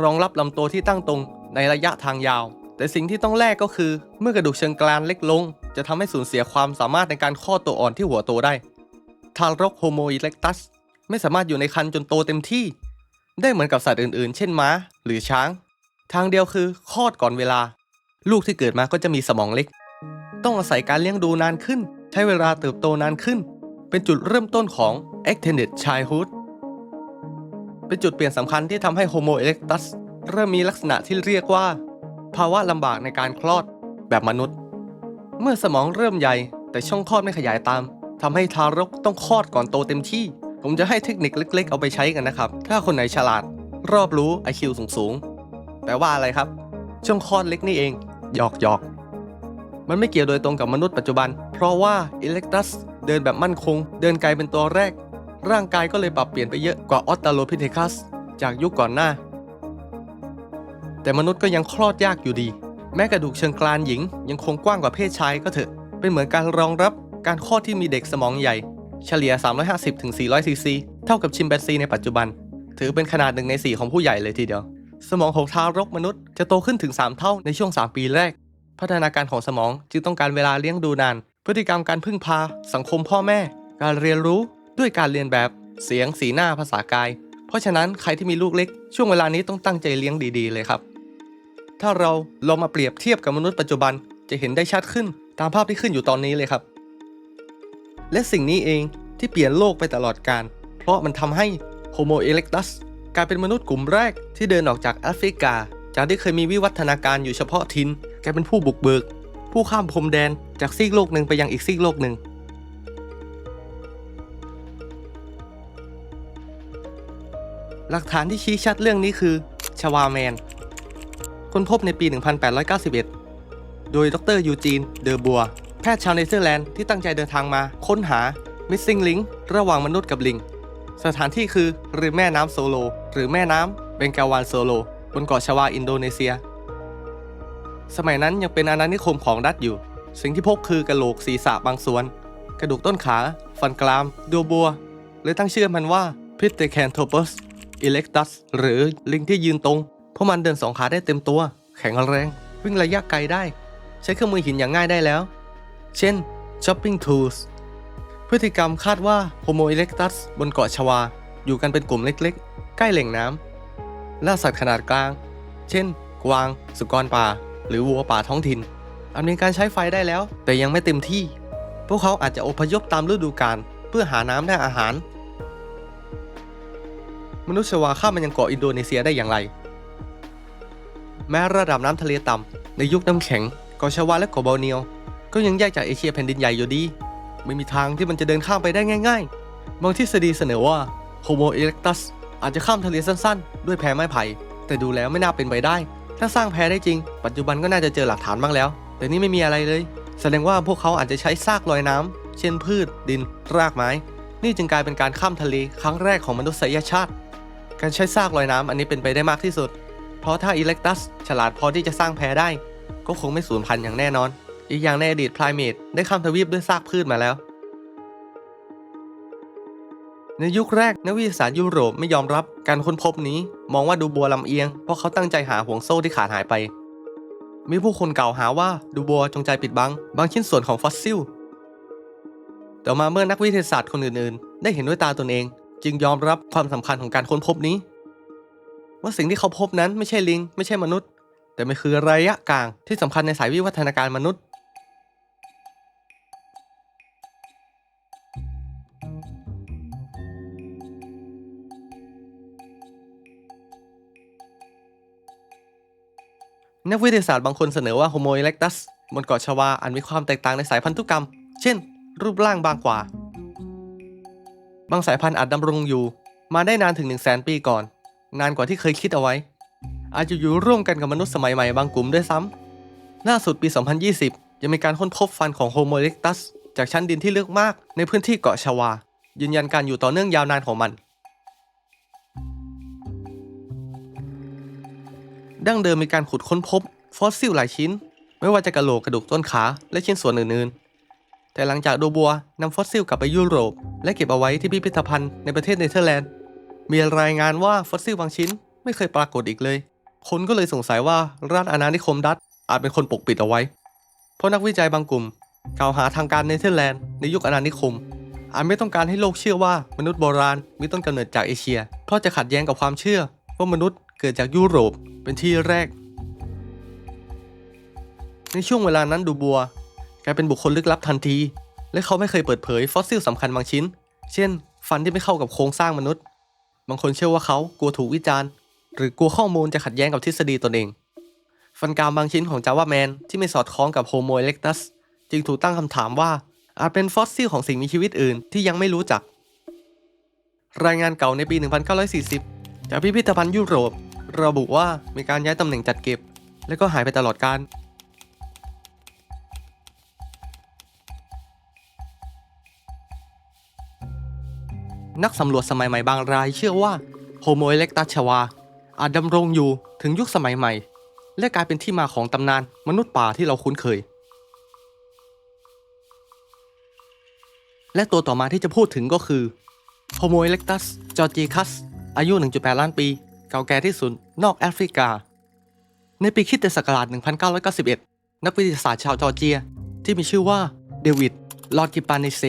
รองรับลำตัวที่ตั้งตรงในระยะทางยาวแต่สิ่งที่ต้องแลกก็คือเมื่อกระดูกเชิงกรานเล็กลงจะทำให้สูญเสียความสามารถในการข้อตัวอ่อนที่หัวโตได้ทารกโฮโมอีเร็กตัสไม่สามารถอยู่ในครรภ์จนโตเต็มที่ได้เหมือนกับสัตว์อื่นๆเช่นม้าหรือช้างทางเดียวคือคลอดก่อนเวลาลูกที่เกิดมาก็จะมีสมองเล็กต้องอาศัยการเลี้ยงดูนานขึ้นใช้เวลาเติบโตนานขึ้นเป็นจุดเริ่มต้นของ extended childhood เป็นจุดเปลี่ยนสำคัญที่ทำให้โฮโมเอเร็กตัสเริ่มมีลักษณะที่เรียกว่าภาวะลำบากในการคลอดแบบมนุษย์เมื่อสมองเริ่มใหญ่แต่ช่องคลอดไม่ขยายตามทำให้ทารกต้องคลอดก่อนโตเต็มที่ผมจะให้เทคนิคเล็กๆเอาไปใช้กันนะครับถ้าคนไหนฉลาดรอบรู้ IQ สูงๆแปลว่าอะไรครับช่องคลอดเล็กนี่เองหยอกมันไม่เกี่ยวโดยตรงกับมนุษย์ปัจจุบันเพราะว่าอิเล็กตัสเดินแบบมั่นคงเดินไกลเป็นตัวแรกร่างกายก็เลยปรับเปลี่ยนไปเยอะกว่าออสตราโลพิเทคัสจากยุคก่อนหน้าแต่มนุษย์ก็ยังคลอดยากอยู่ดีแม้กระดูกเชิงกรานหญิงยังคงกว้างกว่าเพศชายก็เถอะเป็นเหมือนการรองรับการคลอดที่มีเด็กสมองใหญ่เฉลี่ย 350-400 ซีซีเท่ากับชิมแปนซีในปัจจุบันถือเป็นขนาด1 ใน 4ของผู้ใหญ่เลยทีเดียวสมองของทารกมนุษย์จะโตขึ้นถึง3 เท่าในช่วง3 ปีแรกพัฒนาการของสมองจึงต้องการเวลาเลี้ยงดูนานพฤติกรรมการพึ่งพาสังคมพ่อแม่การเรียนรู้ด้วยการเรียนแบบเสียงสีหน้าภาษากายเพราะฉะนั้นใครที่มีลูกเล็กช่วงเวลานี้ต้องตั้งใจเลี้ยงดีๆเลยครับถ้าเราลองมาเปรียบเทียบกับมนุษย์ปัจจุบันจะเห็นได้ชัดขึ้นตามภาพที่ขึ้นอยู่ตอนนี้เลยครับและสิ่งนี้เองที่เปลี่ยนโลกไปตลอดกาลเพราะมันทำให้โฮโมเอเร็กตัสกลายเป็นมนุษย์กลุ่มแรกที่เดินออกจากแอฟริกาจากที่เคยมีวิวัฒนาการอยู่เฉพาะถิ่นกลายเป็นผู้บุกเบิกผู้ข้ามพรมแดนจากซีกโลกหนึ่งไปยังอีกซีกโลกหนึ่งหลักฐานที่ชี้ชัดเรื่องนี้คือชวาแมนค้นพบในปี 1891 โดยดร. ยูจีน เดอบัวแพทย์ชาวเนเธอร์แลนด์ที่ตั้งใจเดินทางมาค้นหา Missing Link ระหว่างมนุษย์กับลิงสถานที่คือริมแม่น้ำโซโลหรือแม่น้ำเบงกาวันโซโลบนเกาะชวาอินโดนีเซียสมัยนั้นยังเป็นอาณานิคมของรัฐอยู่สิ่งที่พบคือกะโหลกศีรษะบางส่วนกระดูกต้นขาฟันกรามดัวบัวเลยตั้งชื่อมันว่า Pithecanthropus erectus หรือลิงที่ยืนตรงเพราะมันเดิน2 ขาได้เต็มตัวแข็งแรงวิ่งระยะไกลได้ใช้เครื่องมือหินอย่างง่ายได้แล้วเช่น chopping tools พฤติกรรมคาดว่า Homo erectus บนเกาะชวาอยู่กันเป็นกลุ่มเล็กๆใกล้แหล่งน้ำล่าสัตว์ขนาดกลางเช่นกวางสุกรป่าหรือวัวป่าท้องถิ่นมีการใช้ไฟได้แล้วแต่ยังไม่เต็มที่พวกเขาอาจจะอพยพตามฤดูกาลเพื่อหาน้ำและอาหารมนุษย์ชวาข้ามมายังเกาะอินโดนีเซียได้อย่างไรแม้ระดับน้ำทะเลต่ำในยุคน้ำแข็งเกาะชวาและเกาะบอร์เนียวก็ยังแยกจากเอเชียแผ่นดินใหญ่อยู่ดีไม่มีทางที่มันจะเดินข้ามไปได้ง่ายๆบางทฤษฎีเสนอว่า Homo erectus อาจจะข้ามทะเลสั้นๆด้วยแพไม้ไผ่แต่ดูแล้วไม่น่าเป็นไปได้ถ้าสร้างแพได้จริงปัจจุบันก็น่าจะเจอหลักฐานบ้างแล้วแต่นี่ไม่มีอะไรเลยแสดงว่าพวกเขาอาจจะใช้ซากลอยน้ำเช่นพืชดินรากไม้นี่จึงกลายเป็นการข้ามทะเลครั้งแรกของมนุษยชาติการใช้ซากลอยน้ำอันนี้เป็นไปได้มากที่สุดเพราะถ้าอิเล็กตัสฉลาดพอที่จะสร้างแพได้ก็คงไม่สูญพันธุ์อย่างแน่นอนอีกอย่างในอดีตไพรเมทได้ข้ามทวีปด้วยซากพืชมาแล้วในยุคแรกนักวิทยาศาสตร์ยุโรปไม่ยอมรับการค้นพบนี้มองว่าดูบัวลำเอียงเพราะเขาตั้งใจหาห่วงโซ่ที่ขาดหายไปมีผู้คนกล่าวหาว่าดูบัวจงใจปิดบังบางชิ้นส่วนของฟอสซิลต่อมาเมื่อนักวิทยาศาสตร์คนอื่นๆได้เห็นด้วยตาตนเองจึงยอมรับความสำคัญของการค้นพบนี้ว่าสิ่งที่เขาพบนั้นไม่ใช่ลิงไม่ใช่มนุษย์แต่มันคือระยะกลางที่สำคัญในสายวิวัฒนาการมนุษย์นักวิทยาศาสตร์บางคนเสนอว่า Homo erectus บนเกาะชวาอาจมีความแตกต่างในสายพันธุกรรมเช่นรูปร่างบางกว่าบางสายพันธุ์อาจดำรงอยู่มาได้นานถึง 100,000 ปีก่อนนานกว่าที่เคยคิดเอาไว้อาจจะอยู่ร่วมกันกับมนุษย์สมัยใหม่บางกลุ่มด้วยซ้ำล่าสุดปี 2020 ยังมีการค้นพบฟันของ Homo erectus จากชั้นดินที่ลึกมากในพื้นที่เกาะชวายืนยันการอยู่ต่อเนื่องยาวนานของมันดั้งเดิมมีการขุดค้นพบฟอสซิลหลายชิ้นไม่ว่าจะกะโหลกกระดูกต้นขาและชิ้นส่วนอื่นๆแต่หลังจากโดบัวนำฟอสซิลกลับไปยุโรปและเก็บเอาไว้ที่พิพิธภัณฑ์ในประเทศเนเธอร์แลนด์มีรายงานว่าฟอสซิลบางชิ้นไม่เคยปรากฏอีกเลยคนก็เลยสงสัยว่ารัฐอาณานิคมดัตช์อาจเป็นคนปกปิดเอาไว้เพราะนักวิจัยบางกลุ่มกล่าวหาทางการเนเธอร์แลนด์ในยุคอาณานิคมอาจไม่ต้องการให้โลกเชื่อว่ามนุษย์โบราณมีต้นกำเนิดจากเอเชียเพราะจะขัดแย้งกับความเชื่อว่ามนุษย์เกิดจากยุโรปเป็นที่แรกในช่วงเวลานั้นดูบัวกลายเป็นบุคคลลึกลับทันทีและเขาไม่เคยเปิดเผยฟอสซิลสำคัญบางชิ้นเช่นฟันที่ไม่เข้ากับโครงสร้างมนุษย์ บางคนเชื่อว่าเขากลัวถูกวิจารณ์หรือกลัวข้อมูลจะขัดแย้งกับทฤษฎีตนเองฟันกรามบางชิ้นของจาวาแมนที่ไม่สอดคล้องกับโฮโมเอเร็กตัสจึงถูกตั้งคำถามว่าอาจเป็นฟอสซิลของสิ่งมีชีวิตอื่นที่ยังไม่รู้จักรายงานเก่าในปี 1940 จากพิพิธภัณฑ์ยุโรประบุว่ามีการย้ายตำแหน่งจัดเก็บและก็หายไปตลอดกาลนักสำรวจสมัยใหม่บางรายเชื่อว่าโฮโมเอเร็กตัสชวาอาจดำรงอยู่ถึงยุคสมัยใหม่และกลายเป็นที่มาของตำนานมนุษย์ป่าที่เราคุ้นเคยและตัวต่อมาที่จะพูดถึงก็คือ Homo erectus georgicus อายุ 1.8 ล้านปี เก่าแก่ที่สุดนอกแอฟริกา ในปีคริสตศักราช 1991 นักวิทยาศาสตร์ชาวจอร์เจียที่มีชื่อว่าเดวิด ลอร์กิปาเนเซ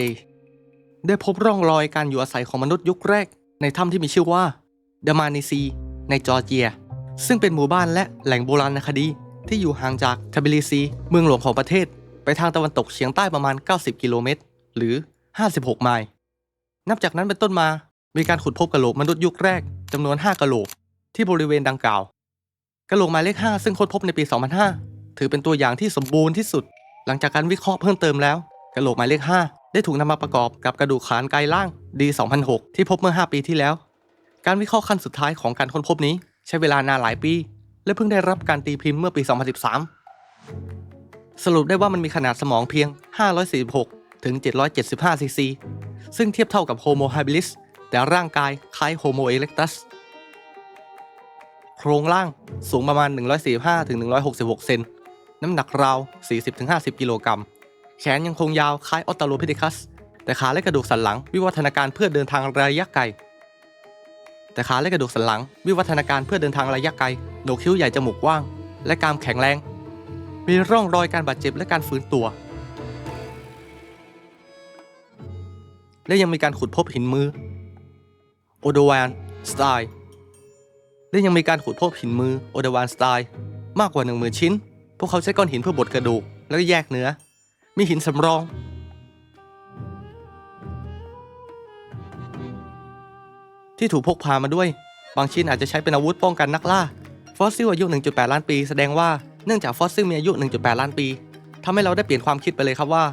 ได้พบร่องรอยการอยู่อาศัยของมนุษย์ยุคแรกในถ้ำที่มีชื่อว่าเดมานิซีในจอร์เจียซึ่งเป็นหมู่บ้านและแหล่งโบราณคดีที่อยู่ห่างจากทบิลิซีเมืองหลวงของประเทศไปทางตะวันตกเฉียงใต้ประมาณ 90 กิโลเมตรหรือ 56 ไมล์นับจากนั้นเป็นต้นมามีการขุดพบกะโหลกมนุษย์ยุคแรกจำนวน 5 กะโหลกที่บริเวณดังกล่าวกะโหลกหมายเลข 5 ซึ่งค้นพบในปี 2005 ถือเป็นตัวอย่างที่สมบูรณ์ที่สุดหลังจากการวิเคราะห์เพิ่มเติมแล้วกะโหลกหมายเลข 5 ได้ถูกนำมาประกอบกับกระดูกขานไกลล่าง D2006 ที่พบเมื่อ 5 ปีที่แล้วการวิเคราะห์ขั้นสุดท้ายของการค้นพบนี้ใช้เวลานานหลายปีและเพิ่งได้รับการตีพิมพ์เมื่อปี 2013 สรุปได้ว่ามันมีขนาดสมองเพียง 546 ถึง 775 ซีซีซึ่งเทียบเท่ากับ Homo habilis แต่ร่างกายคล้าย Homo erectus โครงล่างสูงประมาณ 145 ถึง 166 เซนน้ำหนักราว 40 ถึง 50 กิโลกรัมแขนยังคงยาวคล้ายออตตาโลพิเทคัสแต่ขาและกระดูกสันหลังวิวัฒนาการเพื่อเดินทางระยะไกลโหนกคิ้วใหญ่จมูกกว้างและกรามแข็งแรงมีร่องรอยการบาดเจ็บและการฟื้นตัวและยังมีการขุดพบหินมือโอเดวานสไตล์มากกว่า 10,000 ชิ้นพวกเขาใช้ก้อนหินเพื่อบดกระดูกแล้วก็แยกเนื้อมีหินสำรองที่ถูกพกพามาด้วยบางชิ้นอาจจะใช้เป็นอาวุธป้องกันนักล่าฟอสซิลอายุ 1.8 ล้านปีแสดงว่าเนื่องจากฟอสซิลมีอายุ 1.8 ล้านปีทำให้เราได้เปลี่ยนความคิดไปเลยครับว่า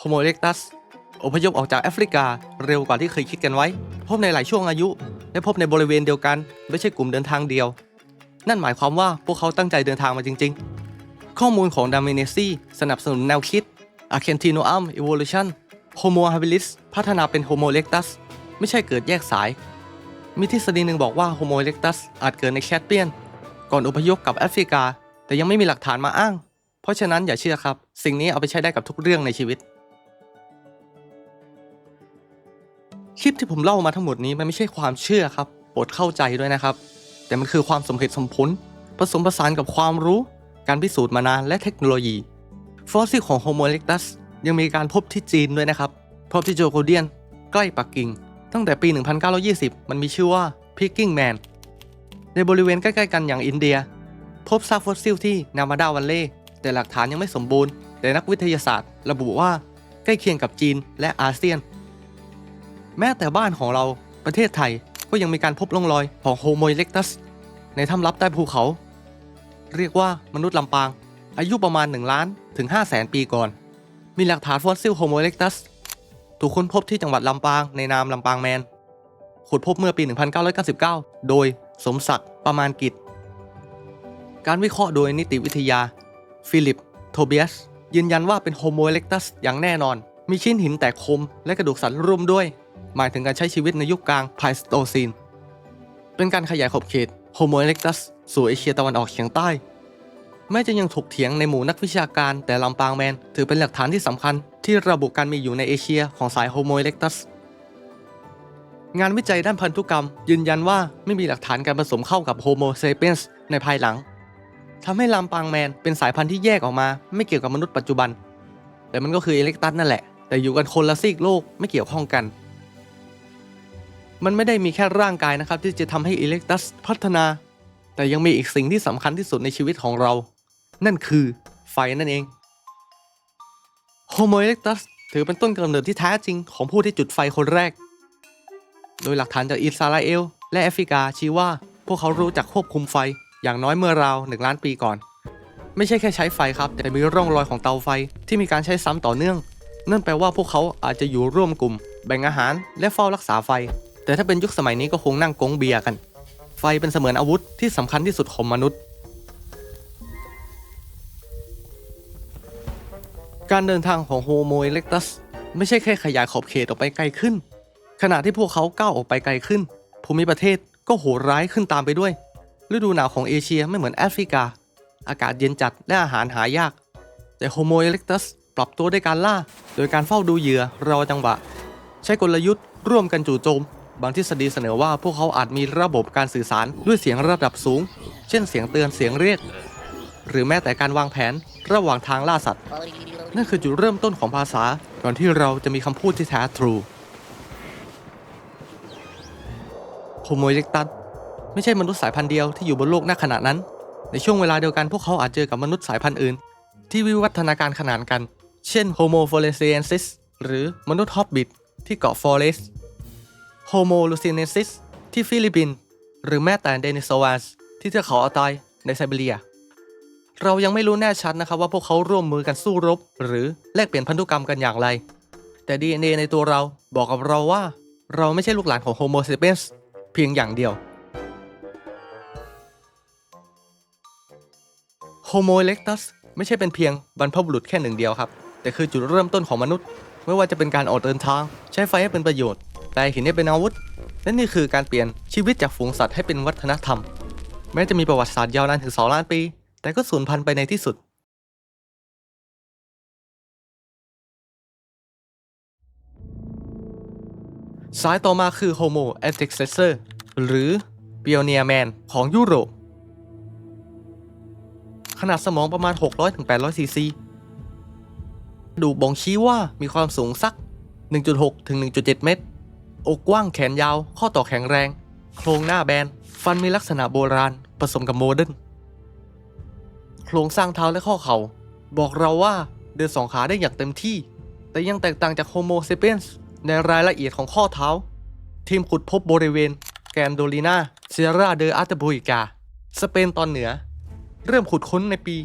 Homo erectus อพยพออกจากแอฟริกาเร็วกว่าที่เคยคิดกันไว้พบในหลายช่วงอายุและพบในบริเวณเดียวกันไม่ใช่กลุ่มเดินทางเดียวนั่นหมายความว่าพวกเขาตั้งใจเดินทางมาจริงๆข้อมูลของดามิเนซีสนับสนุนแนวคิด Continuum Evolution Homo habilis พัฒนาเป็น Homo erectus ไม่ใช่เกิดแยกสายมีทฤษฎีหนึ่งบอกว่า Homo erectus อาจเกิดในแคสเปียนก่อนอพยพกับแอฟริกาแต่ยังไม่มีหลักฐานมาอ้างเพราะฉะนั้นอย่าเชื่อครับสิ่งนี้เอาไปใช้ได้กับทุกเรื่องในชีวิตคลิปที่ผมเล่ามาทั้งหมดนี้มันไม่ใช่ความเชื่อครับโปรดเข้าใจด้วยนะครับแต่มันคือความสมเหตุสมผลผสมผสานกับความรู้การพิสูจน์มานานและเทคโนโลยีฟอสซิลของ Homo erectus ยังมีการพบที่จีนด้วยนะครับพบที่โจโกเดียนใกล้ปักกิ่งตั้งแต่ปี 1920 มันมีชื่อว่า Peking Man ในบริเวณใกล้ๆกันอย่างอินเดียพบซากฟอสซิลที่นามาดาวัลเล่แต่หลักฐานยังไม่สมบูรณ์แต่นักวิทยาศาสตร์ระบุว่าใกล้เคียงกับจีนและอาเซียนแม้แต่บ้านของเราประเทศไทยก็ยังมีการพบร่องรอยของ Homo erectus ในถ้ำลับใต้ภูเขาเรียกว่ามนุษย์ลำปางอายุประมาณ 1 ล้านถึง 500,000 ปีก่อนมีหลักฐานฟอสซิล Homo erectus ถูกค้นพบที่จังหวัดลำปางในนามลำปางแมนขุดพบเมื่อปี 1999 โดยสมศักดิ์ประมาณกิจการวิเคราะห์โดยนิติวิทยาฟิลิปโทเบียสยืนยันว่าเป็น Homo erectus อย่างแน่นอนมีชิ้นหินแตกคมและกระดูกสันร่วมด้วยหมายถึงการใช้ชีวิตในยุคกลางไพลสโตซีนเป็นการขยายขอบเขต Homo erectus สู่เอเชียตะวันออกเฉียงใต้แม้จะยังถกเถียงในหมู่นักวิชาการแต่ลำปางแมนถือเป็นหลักฐานที่สำคัญที่ระบุการมีอยู่ในเอเชียของสาย Homo erectus งานวิจัยด้านพันธุกรรมยืนยันว่าไม่มีหลักฐานการผสมเข้ากับ Homo sapiens ในภายหลังทำให้ลำปางแมนเป็นสายพันธุ์ที่แยกออกมาไม่เกี่ยวกับมนุษย์ปัจจุบันแต่มันก็คือ Erectus นั่นแหละแต่อยู่กันคนละซีกโลกไม่เกี่ยวข้องกันมันไม่ได้มีแค่ร่างกายนะครับที่จะทำให้ Erectus พัฒนาแต่ยังมีอีกสิ่งที่สำคัญที่สุดในชีวิตของเรานั่นคือไฟนั่นเอง Homo erectus ถือเป็นต้นกำเนิดที่แท้จริงของผู้ที่จุดไฟคนแรกโดยหลักฐานจากอิสราเอล และแอฟริกาชี้ว่าพวกเขารู้จักควบคุมไฟอย่างน้อยเมื่อราว1 ล้านปีก่อนไม่ใช่แค่ใช้ไฟครับแต่มีร่องรอยของเตาไฟที่มีการใช้ซ้ำต่อเนื่องนั่นแปลว่าพวกเขาอาจจะอยู่ร่วมกลุ่มแบ่งอาหารและเฝ้ารักษาไฟแต่ถ้าเป็นยุคสมัยนี้ก็คงนั่งกงเบียร์กันไฟเป็นเสมือนอาวุธที่สำคัญที่สุดของมนุษย์การเดินทางของโฮโมเอเร็กตัสไม่ใช่แค่ขยายขอบเขตออกไปไกลขึ้นขณะที่พวกเขาก้าวออกไปไกลขึ้นภูมิประเทศก็โหดร้ายขึ้นตามไปด้วยฤดูหนาวของเอเชียไม่เหมือนแอฟริกาอากาศเย็นจัดและอาหารหายากแต่โฮโมเอเร็กตัสปรับตัวด้วยการล่าโดยการเฝ้าดูเหยื่อรอจังหวะใช้กลยุทธ์ร่วมกันจู่โจมบางทฤษฎีเสนอว่าพวกเขาอาจมีระบบการสื่อสารด้วยเสียงระดับสูงเช่นเสียงเตือนเสียงเรียกหรือแม้แต่การวางแผนระหว่างทางล่าสัตว์นั่นคือจุดเริ่มต้นของภาษาก่อนที่เราจะมีคำพูดที่แท้ทรูโฮโมเอเร็กตัสไม่ใช่มนุษย์สายพันธุ์เดียวที่อยู่บนโลกณขณะนั้นในช่วงเวลาเดียวกันพวกเขาอาจเจอกับมนุษย์สายพันธุ์อื่นที่วิวัฒนาการขนานกันเช่น Homo floresiensis หรือมนุษย์ฮอบบิทที่เกาะฟอเรส Homo lusinensis ที่ฟิลิปปินส์หรือแม้แต่เดนิโซวาสที่เทือกเขาอัลไตในไซบีเรียเรายังไม่รู้แน่ชัดนะครับว่าพวกเขาร่วมมือกันสู้รบหรือแลกเปลี่ยนพันธุกรรมกันอย่างไรแต่ DNA ในตัวเราบอกกับเราว่าเราไม่ใช่ลูกหลานของ Homo sapiens เพียงอย่างเดียว Homo erectus ไม่ใช่เป็นเพียงบรรพบุรุษแค่หนึ่งเดียวครับแต่คือจุดเริ่มต้นของมนุษย์ไม่ว่าจะเป็นการออกเดินทางใช้ไฟให้เป็นประโยชน์แต่หินให้เป็นอาวุธและนี่คือการเปลี่ยนชีวิตจากฝูงสัตว์ให้เป็นวัฒนธรรมแม้จะมีประวัติศาสตร์ยาวนานถึง2 ล้านปีแต่ก็สูญพันธุ์ไปในที่สุดสายต่อมาคือ Homo antecessor หรือ Pioneer Man ของยุโรปขนาดสมองประมาณ 600-800 ซีซีดูบ่งชี้ว่ามีความสูงสัก 1.6 ถึง 1.7 เมตรอกกว้างแขนยาวข้อต่อแข็งแรงโครงหน้าแบนฟันมีลักษณะโบราณผสมกับโมเดิร์นโครงสร้างเท้าและข้อเข่าบอกเราว่าเดิน2 ขาได้อย่างเต็มที่แต่ยังแตกต่างจากโฮโมเซเปียนส์ในรายละเอียดของข้อเท้าทีมขุดพบบริเวณแกนโดลินาเซียราเดออาร์เตบูอิกาสเปนตอนเหนือเริ่มขุดค้นในปี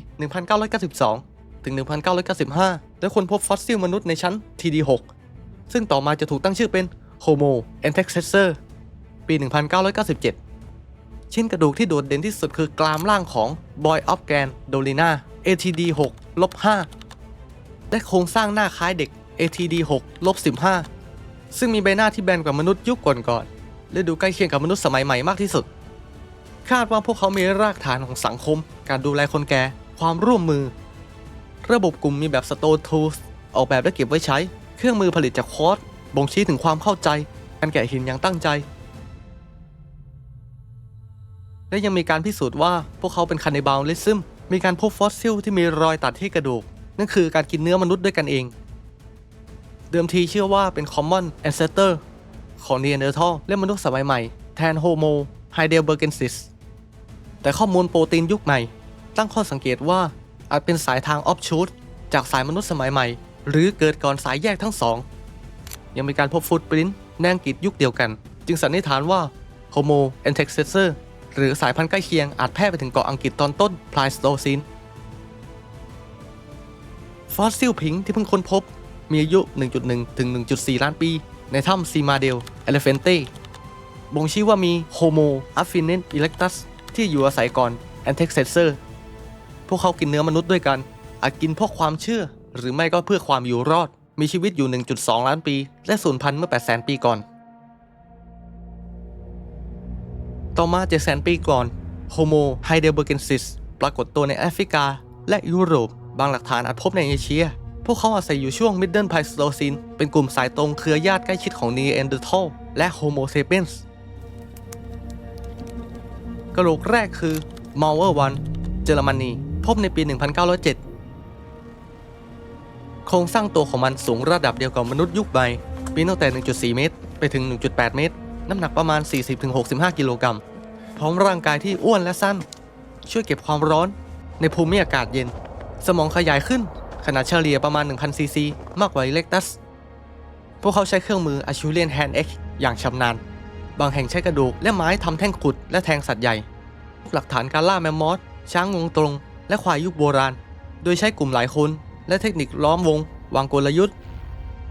1992 ถึง 1995 และค้นพบฟอสซิลมนุษย์ในชั้น TD6 ซึ่งต่อมาจะถูกตั้งชื่อเป็น Homo antecessor ปี 1997 ชิ้นกระดูกที่โดดเด่นที่สุดคือกรามล่างของ Boy of Gan Dolina ATD6-5 และโครงสร้างหน้าคล้ายเด็ก ATD6-15 ซึ่งมีใบหน้าที่แบนกว่ามนุษย์ยุคก่อนๆและดูใกล้เคียงกับมนุษย์สมัยใหม่มากที่สุดคาดว่าพวกเขามีรากฐานของสังคมการดูแลคนแก่ความร่วมมือระบบกลุ่มมีแบบ Stone Tools ออกแบบและเก็บไว้ใช้เครื่องมือผลิตจากควอร์ตซ์บ่งชี้ถึงความเข้าใจการแกะหินอย่างตั้งใจและยังมีการพิสูจน์ว่าพวกเขาเป็นคานนิบาลิซึมมีการพบฟอสซิลที่มีรอยตัดที่กระดูกนั่นคือการกินเนื้อมนุษย์ด้วยกันเองเดิมทีเชื่อว่าเป็น Common Ancestor ของ Neanderthal และมนุษย์สมัยใหม่แทน Homo heidelbergensis แต่ข้อมูลโปรตีนยุคใหม่ตั้งข้อสังเกตว่าอาจเป็นสายทางออฟชูตจากสายมนุษย์สมัยใหม่หรือเกิดก่อนสายแยกทั้งสองยังมีการพบฟุตปริ้นท์ในอังกฤษยุคเดียวกันจึงสันนิษฐานว่า Homo antecessor หรือสายพันธุ์ใกล้เคียงอาจแพร่ไปถึงเกาะอังกฤษตอนต้นไพลสโตซีนฟอสซิลพิงค์ที่เพิ่งค้นพบมีอายุ 1.1 ถึง 1.4 ล้านปีในถ้ำซีมาเดลเอเลเฟนเต้บ่งชี้ว่ามี Homo affinis erectus ที่อยู่อาศัยก่อน antecessor พวกเขากินเนื้อมนุษย์ด้วยกันอาจกินเพราะความเชื่อหรือไม่ก็เพื่อความอยู่รอดมีชีวิตอยู่ 1.2 ล้านปีและสูญพันธุ์เมื่อ 800,000 ปีก่อนต่อมา 700,000 ปีก่อน Homo heidelbergensis ปรากฏตัวในแอฟริกาและยุโรปบางหลักฐานอาจพบในเอเชียพวกเขาอาศัยอยู่ช่วง Middle Pleistocene เป็นกลุ่มสายตรงเครือญาติใกล้ชิดของ Neanderthal และ Homo sapiens กระโหลกแรกคือ Mauer 1 เยอรมนีพบในปี 1907 โครงสร้างตัวของมันสูงระดับเดียวกับมนุษย์ยุคใหม่ปีตั้งแต่ 1.4 เมตรไปถึง 1.8 เมตรน้ำหนักประมาณ 40-65 กิโลกรัมพร้อมร่างกายที่อ้วนและสั้นช่วยเก็บความร้อนในภูมิอากาศเย็นสมองขยายขึ้นขนาดเฉลี่ยประมาณ 1,000 ซีซีมากกว่า Erectus พวกเขาใช้เครื่องมือ Acheulean Hand Axe อย่างชำนาญ บางแห่งใช้กระดูกและไม้ทำแท่งขุดและแทงสัตว์ใหญ่หลักฐานการล่าแมมมอธช้างงวงตรงและควายยุคโบราณโดยใช้กลุ่มหลายคนและเทคนิคล้อมวงวางกลยุทธ์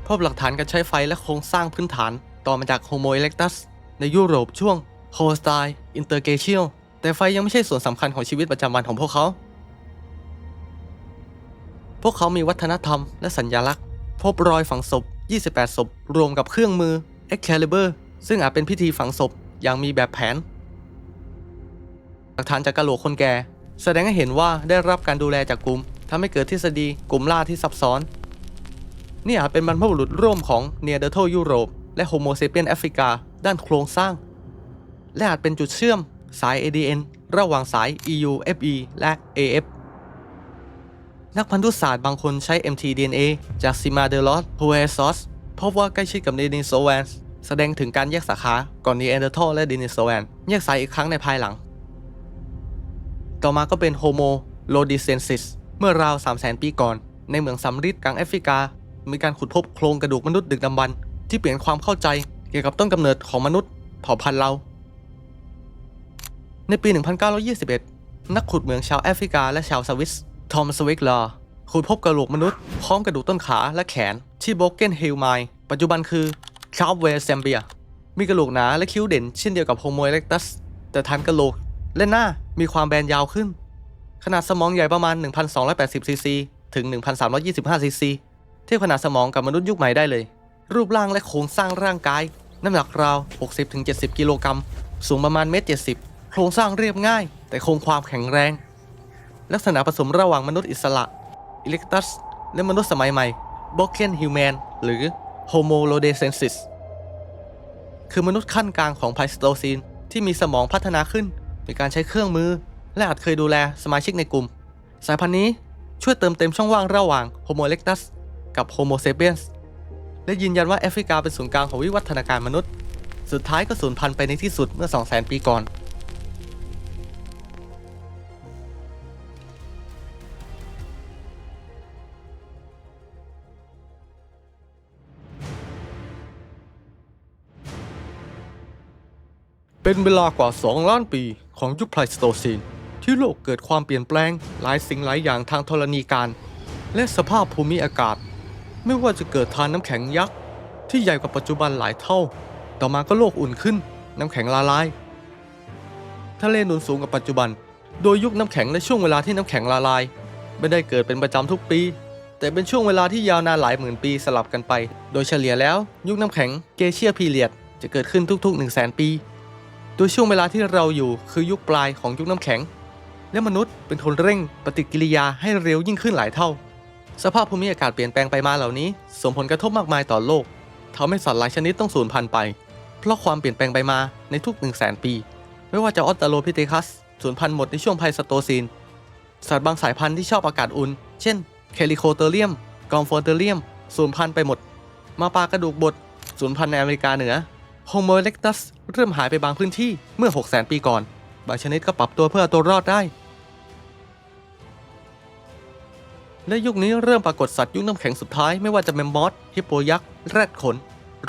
พบหลักฐานการใช้ไฟและโครงสร้างพื้นฐานต่อมาจากโฮโมอิเล็กตัสในยุโรปช่วงโฮสไตน์อินเตอร์เกเชียลแต่ไฟยังไม่ใช่ส่วนสำคัญของชีวิตประจำวันของพวกเขามีวัฒนธรรมและสัญลักษณ์พบรอยฝังศพ28ศพรวมกับเครื่องมือ Excalibur ซึ่งอาจเป็นพิธีฝังศพอย่างมีแบบแผนหลักฐานจากกะโหลกคนแก่แสดงให้เห็นว่าได้รับการดูแลจากกลุ่มทำให้เกิดทฤษฎีกลุ่มล่าที่ซับซ้อนนี่อาจเป็นบรรพบุรุษร่วมของเนียเดอร์โธยุโรปและโฮโมเซเปียนแอฟริกาด้านโครงสร้างและอาจเป็นจุดเชื่อมสาย ADN ระหว่างสาย EUFE และ AF นักพันธุศาสตร์บางคนใช้ mtDNA จากซิมาเดลอสโฮเอซอสพบว่าใกล้ชิดกับเดนิโซแวนแสดงถึงการแยกสาขาก่อนนีแอนเดอร์ทัลและเดนิโซแวนแยกสายอีกครั้งในภายหลังต่อมาก็เป็นโฮโมโลดิเซนซิสเมื่อราว 300,000 ปีก่อนในเมืองซัมริดกลางแอฟริกามีการขุดพบโครงกระดูกมนุษย์ดึกดำบรรพ์ที่เปลี่ยนความเข้าใจเกี่ยวกับต้นกำเนิดของมนุษย์เผ่าพันธุ์เราในปี 1921 นักขุดเหมืองชาวแอฟริกาและชาวสวิสทอมสวิกลาขุดพบกระโหลกมนุษย์พร้อมกระดูกต้นขาและแขนที่โบเกนฮิลไมน์ปัจจุบันคือคาร์ฟเวย์แซมเบียมีกระโหลกหนาและคิ้วเด่นเช่นเดียวกับโฮโมอิเล็กตัสแต่ฐานกระโหลกและหน้ามีความแบนยาวขึ้นขนาดสมองใหญ่ประมาณ 1,280 ซีซีถึง 1,325 ซีซีเทียบขนาดสมองกับมนุษย์ยุคใหม่ได้เลยรูปร่างและโครงสร้างร่างกายน้ำหนักราว 60-70 กิโลกรัมสูงประมาณ 1.70 โครงสร้างเรียบง่ายแต่คงความแข็งแรงลักษณะผสมระหว่างมนุษย์อิสระอิเล็กตัสและมนุษย์สมัยใหม่โบเกนฮิวแมนหรือโฮโมโลเดเซนซิสคือมนุษย์ขั้นกลางของไพลสโตซีนที่มีสมองพัฒนาขึ้นมีการใช้เครื่องมือและอาจเคยดูแลสมาชิกในกลุ่มสายพันธุ์นี้ช่วยเติมเต็มช่องว่างระหว่างโฮโมอิเล็กตัสกับโฮโมเซเปียนส์และยืนยันว่าแอฟริกาเป็นศูนย์กลางของวิวัฒนาการมนุษย์สุดท้ายก็สูญพันธุ์ไปในที่สุดเมื่อ 200,000 ปีก่อนเป็นเวลากว่า 2 ล้านปีของยุคไพลสโตซีนที่โลกเกิดความเปลี่ยนแปลงหลายสิ่งหลายอย่างทางธรณีการและสภาพภูมิอากาศไม่ว่าจะเกิดทานน้ำแข็งยักษ์ที่ใหญ่กว่าปัจจุบันหลายเท่าต่อมาก็โลกอุ่นขึ้นน้ำแข็งละลายทะเลหนุนสูงกว่าปัจจุบันโดยยุคน้ำแข็งและช่วงเวลาที่น้ำแข็งละลายไม่ได้เกิดเป็นประจำทุกปีแต่เป็นช่วงเวลาที่ยาวนานหลายหมื่นปีสลับกันไปโดยเฉลี่ยแล้วยุคน้ำแข็งเกเชียพีเรียดจะเกิดขึ้นทุกๆ 100,000 ปีโดยช่วงเวลาที่เราอยู่คือยุคปลายของยุคน้ำแข็งและมนุษย์เป็นคนเร่งปฏิกิริยาให้เร็วยิ่งขึ้นหลายเท่าสภาพภูมิอากาศเปลี่ยนแปลงไปมาเหล่านี้ส่งผลกระทบมากมายต่อโลกทำให้สัตว์หลายชนิดต้องสูญพันธุ์ไปเพราะความเปลี่ยนแปลงไปมาในทุก 100,000 ปีไม่ว่าจะออสตราโลพิเทคัสสูญพันธุ์หมดในช่วงไพลสโตซีนสัตว์บางสายพันธุ์ที่ชอบอากาศอุ่นเช่นเคลิโคเตอเรียมกอมโฟเตอเรียมสูญพันธุ์ไปหมดมาปลากระดูกบดสูญพันธุ์ในอเมริกาเหนือโฮโมอิเล็กตัสเริ่มหายไปบางพื้นที่เมื่อ 600,000 ปีก่อนบางชนิดก็ปรับตัวเพื่อเอาตัวรอดได้และยุคนี้เริ่มปรากฏสัตว์ยุคน้ำแข็งสุดท้ายไม่ว่าจะแมมมอธฮิปโปยักษ์แรดขน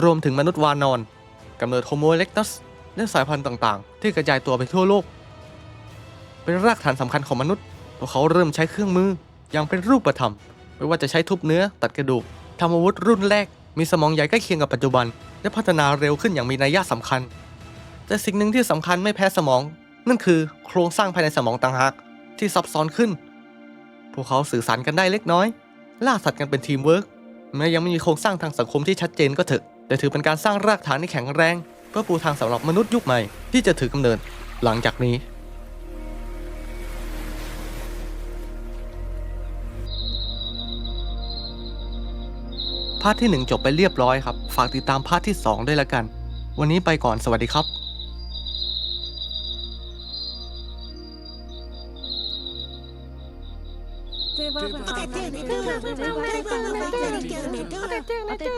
รวมถึงมนุษย์วานอนกำเนิดโฮโมอิเล็กตัสและสายพันธุ์ต่างๆที่กระจายตัวไปทั่วโลกเป็นรากฐานสำคัญของมนุษย์พวกเขาเริ่มใช้เครื่องมืออย่างเป็นรูปธรรมไม่ว่าจะใช้ทุบเนื้อตัดกระดูกทำอาวุธรุ่นแรกมีสมองใหญ่ใกล้เคียงกับปัจจุบันและพัฒนาเร็วขึ้นอย่างมีนัยสำคัญแต่สิ่งหนึ่งที่สำคัญไม่แพ้สมองนั่นคือโครงสร้างภายในสมองต่างหากที่ซับซ้อนขึ้นพวกเขาสื่อสารกันได้เล็กน้อยล่าสัตว์กันเป็นทีมเวิร์กแม้ยังไม่มีโครงสร้างทางสังคมที่ชัดเจนก็เถอะแต่ถือเป็นการสร้างรากฐานที่แข็งแรงเพื่อปูทางสำหรับมนุษย์ยุคใหม่ที่จะถือกำเนิดหลังจากนี้พาร์ทที่ 1จบไปเรียบร้อยครับฝากติดตามพาร์ทที่ 2ด้วยละกันวันนี้ไปก่อนสวัสดีครับAté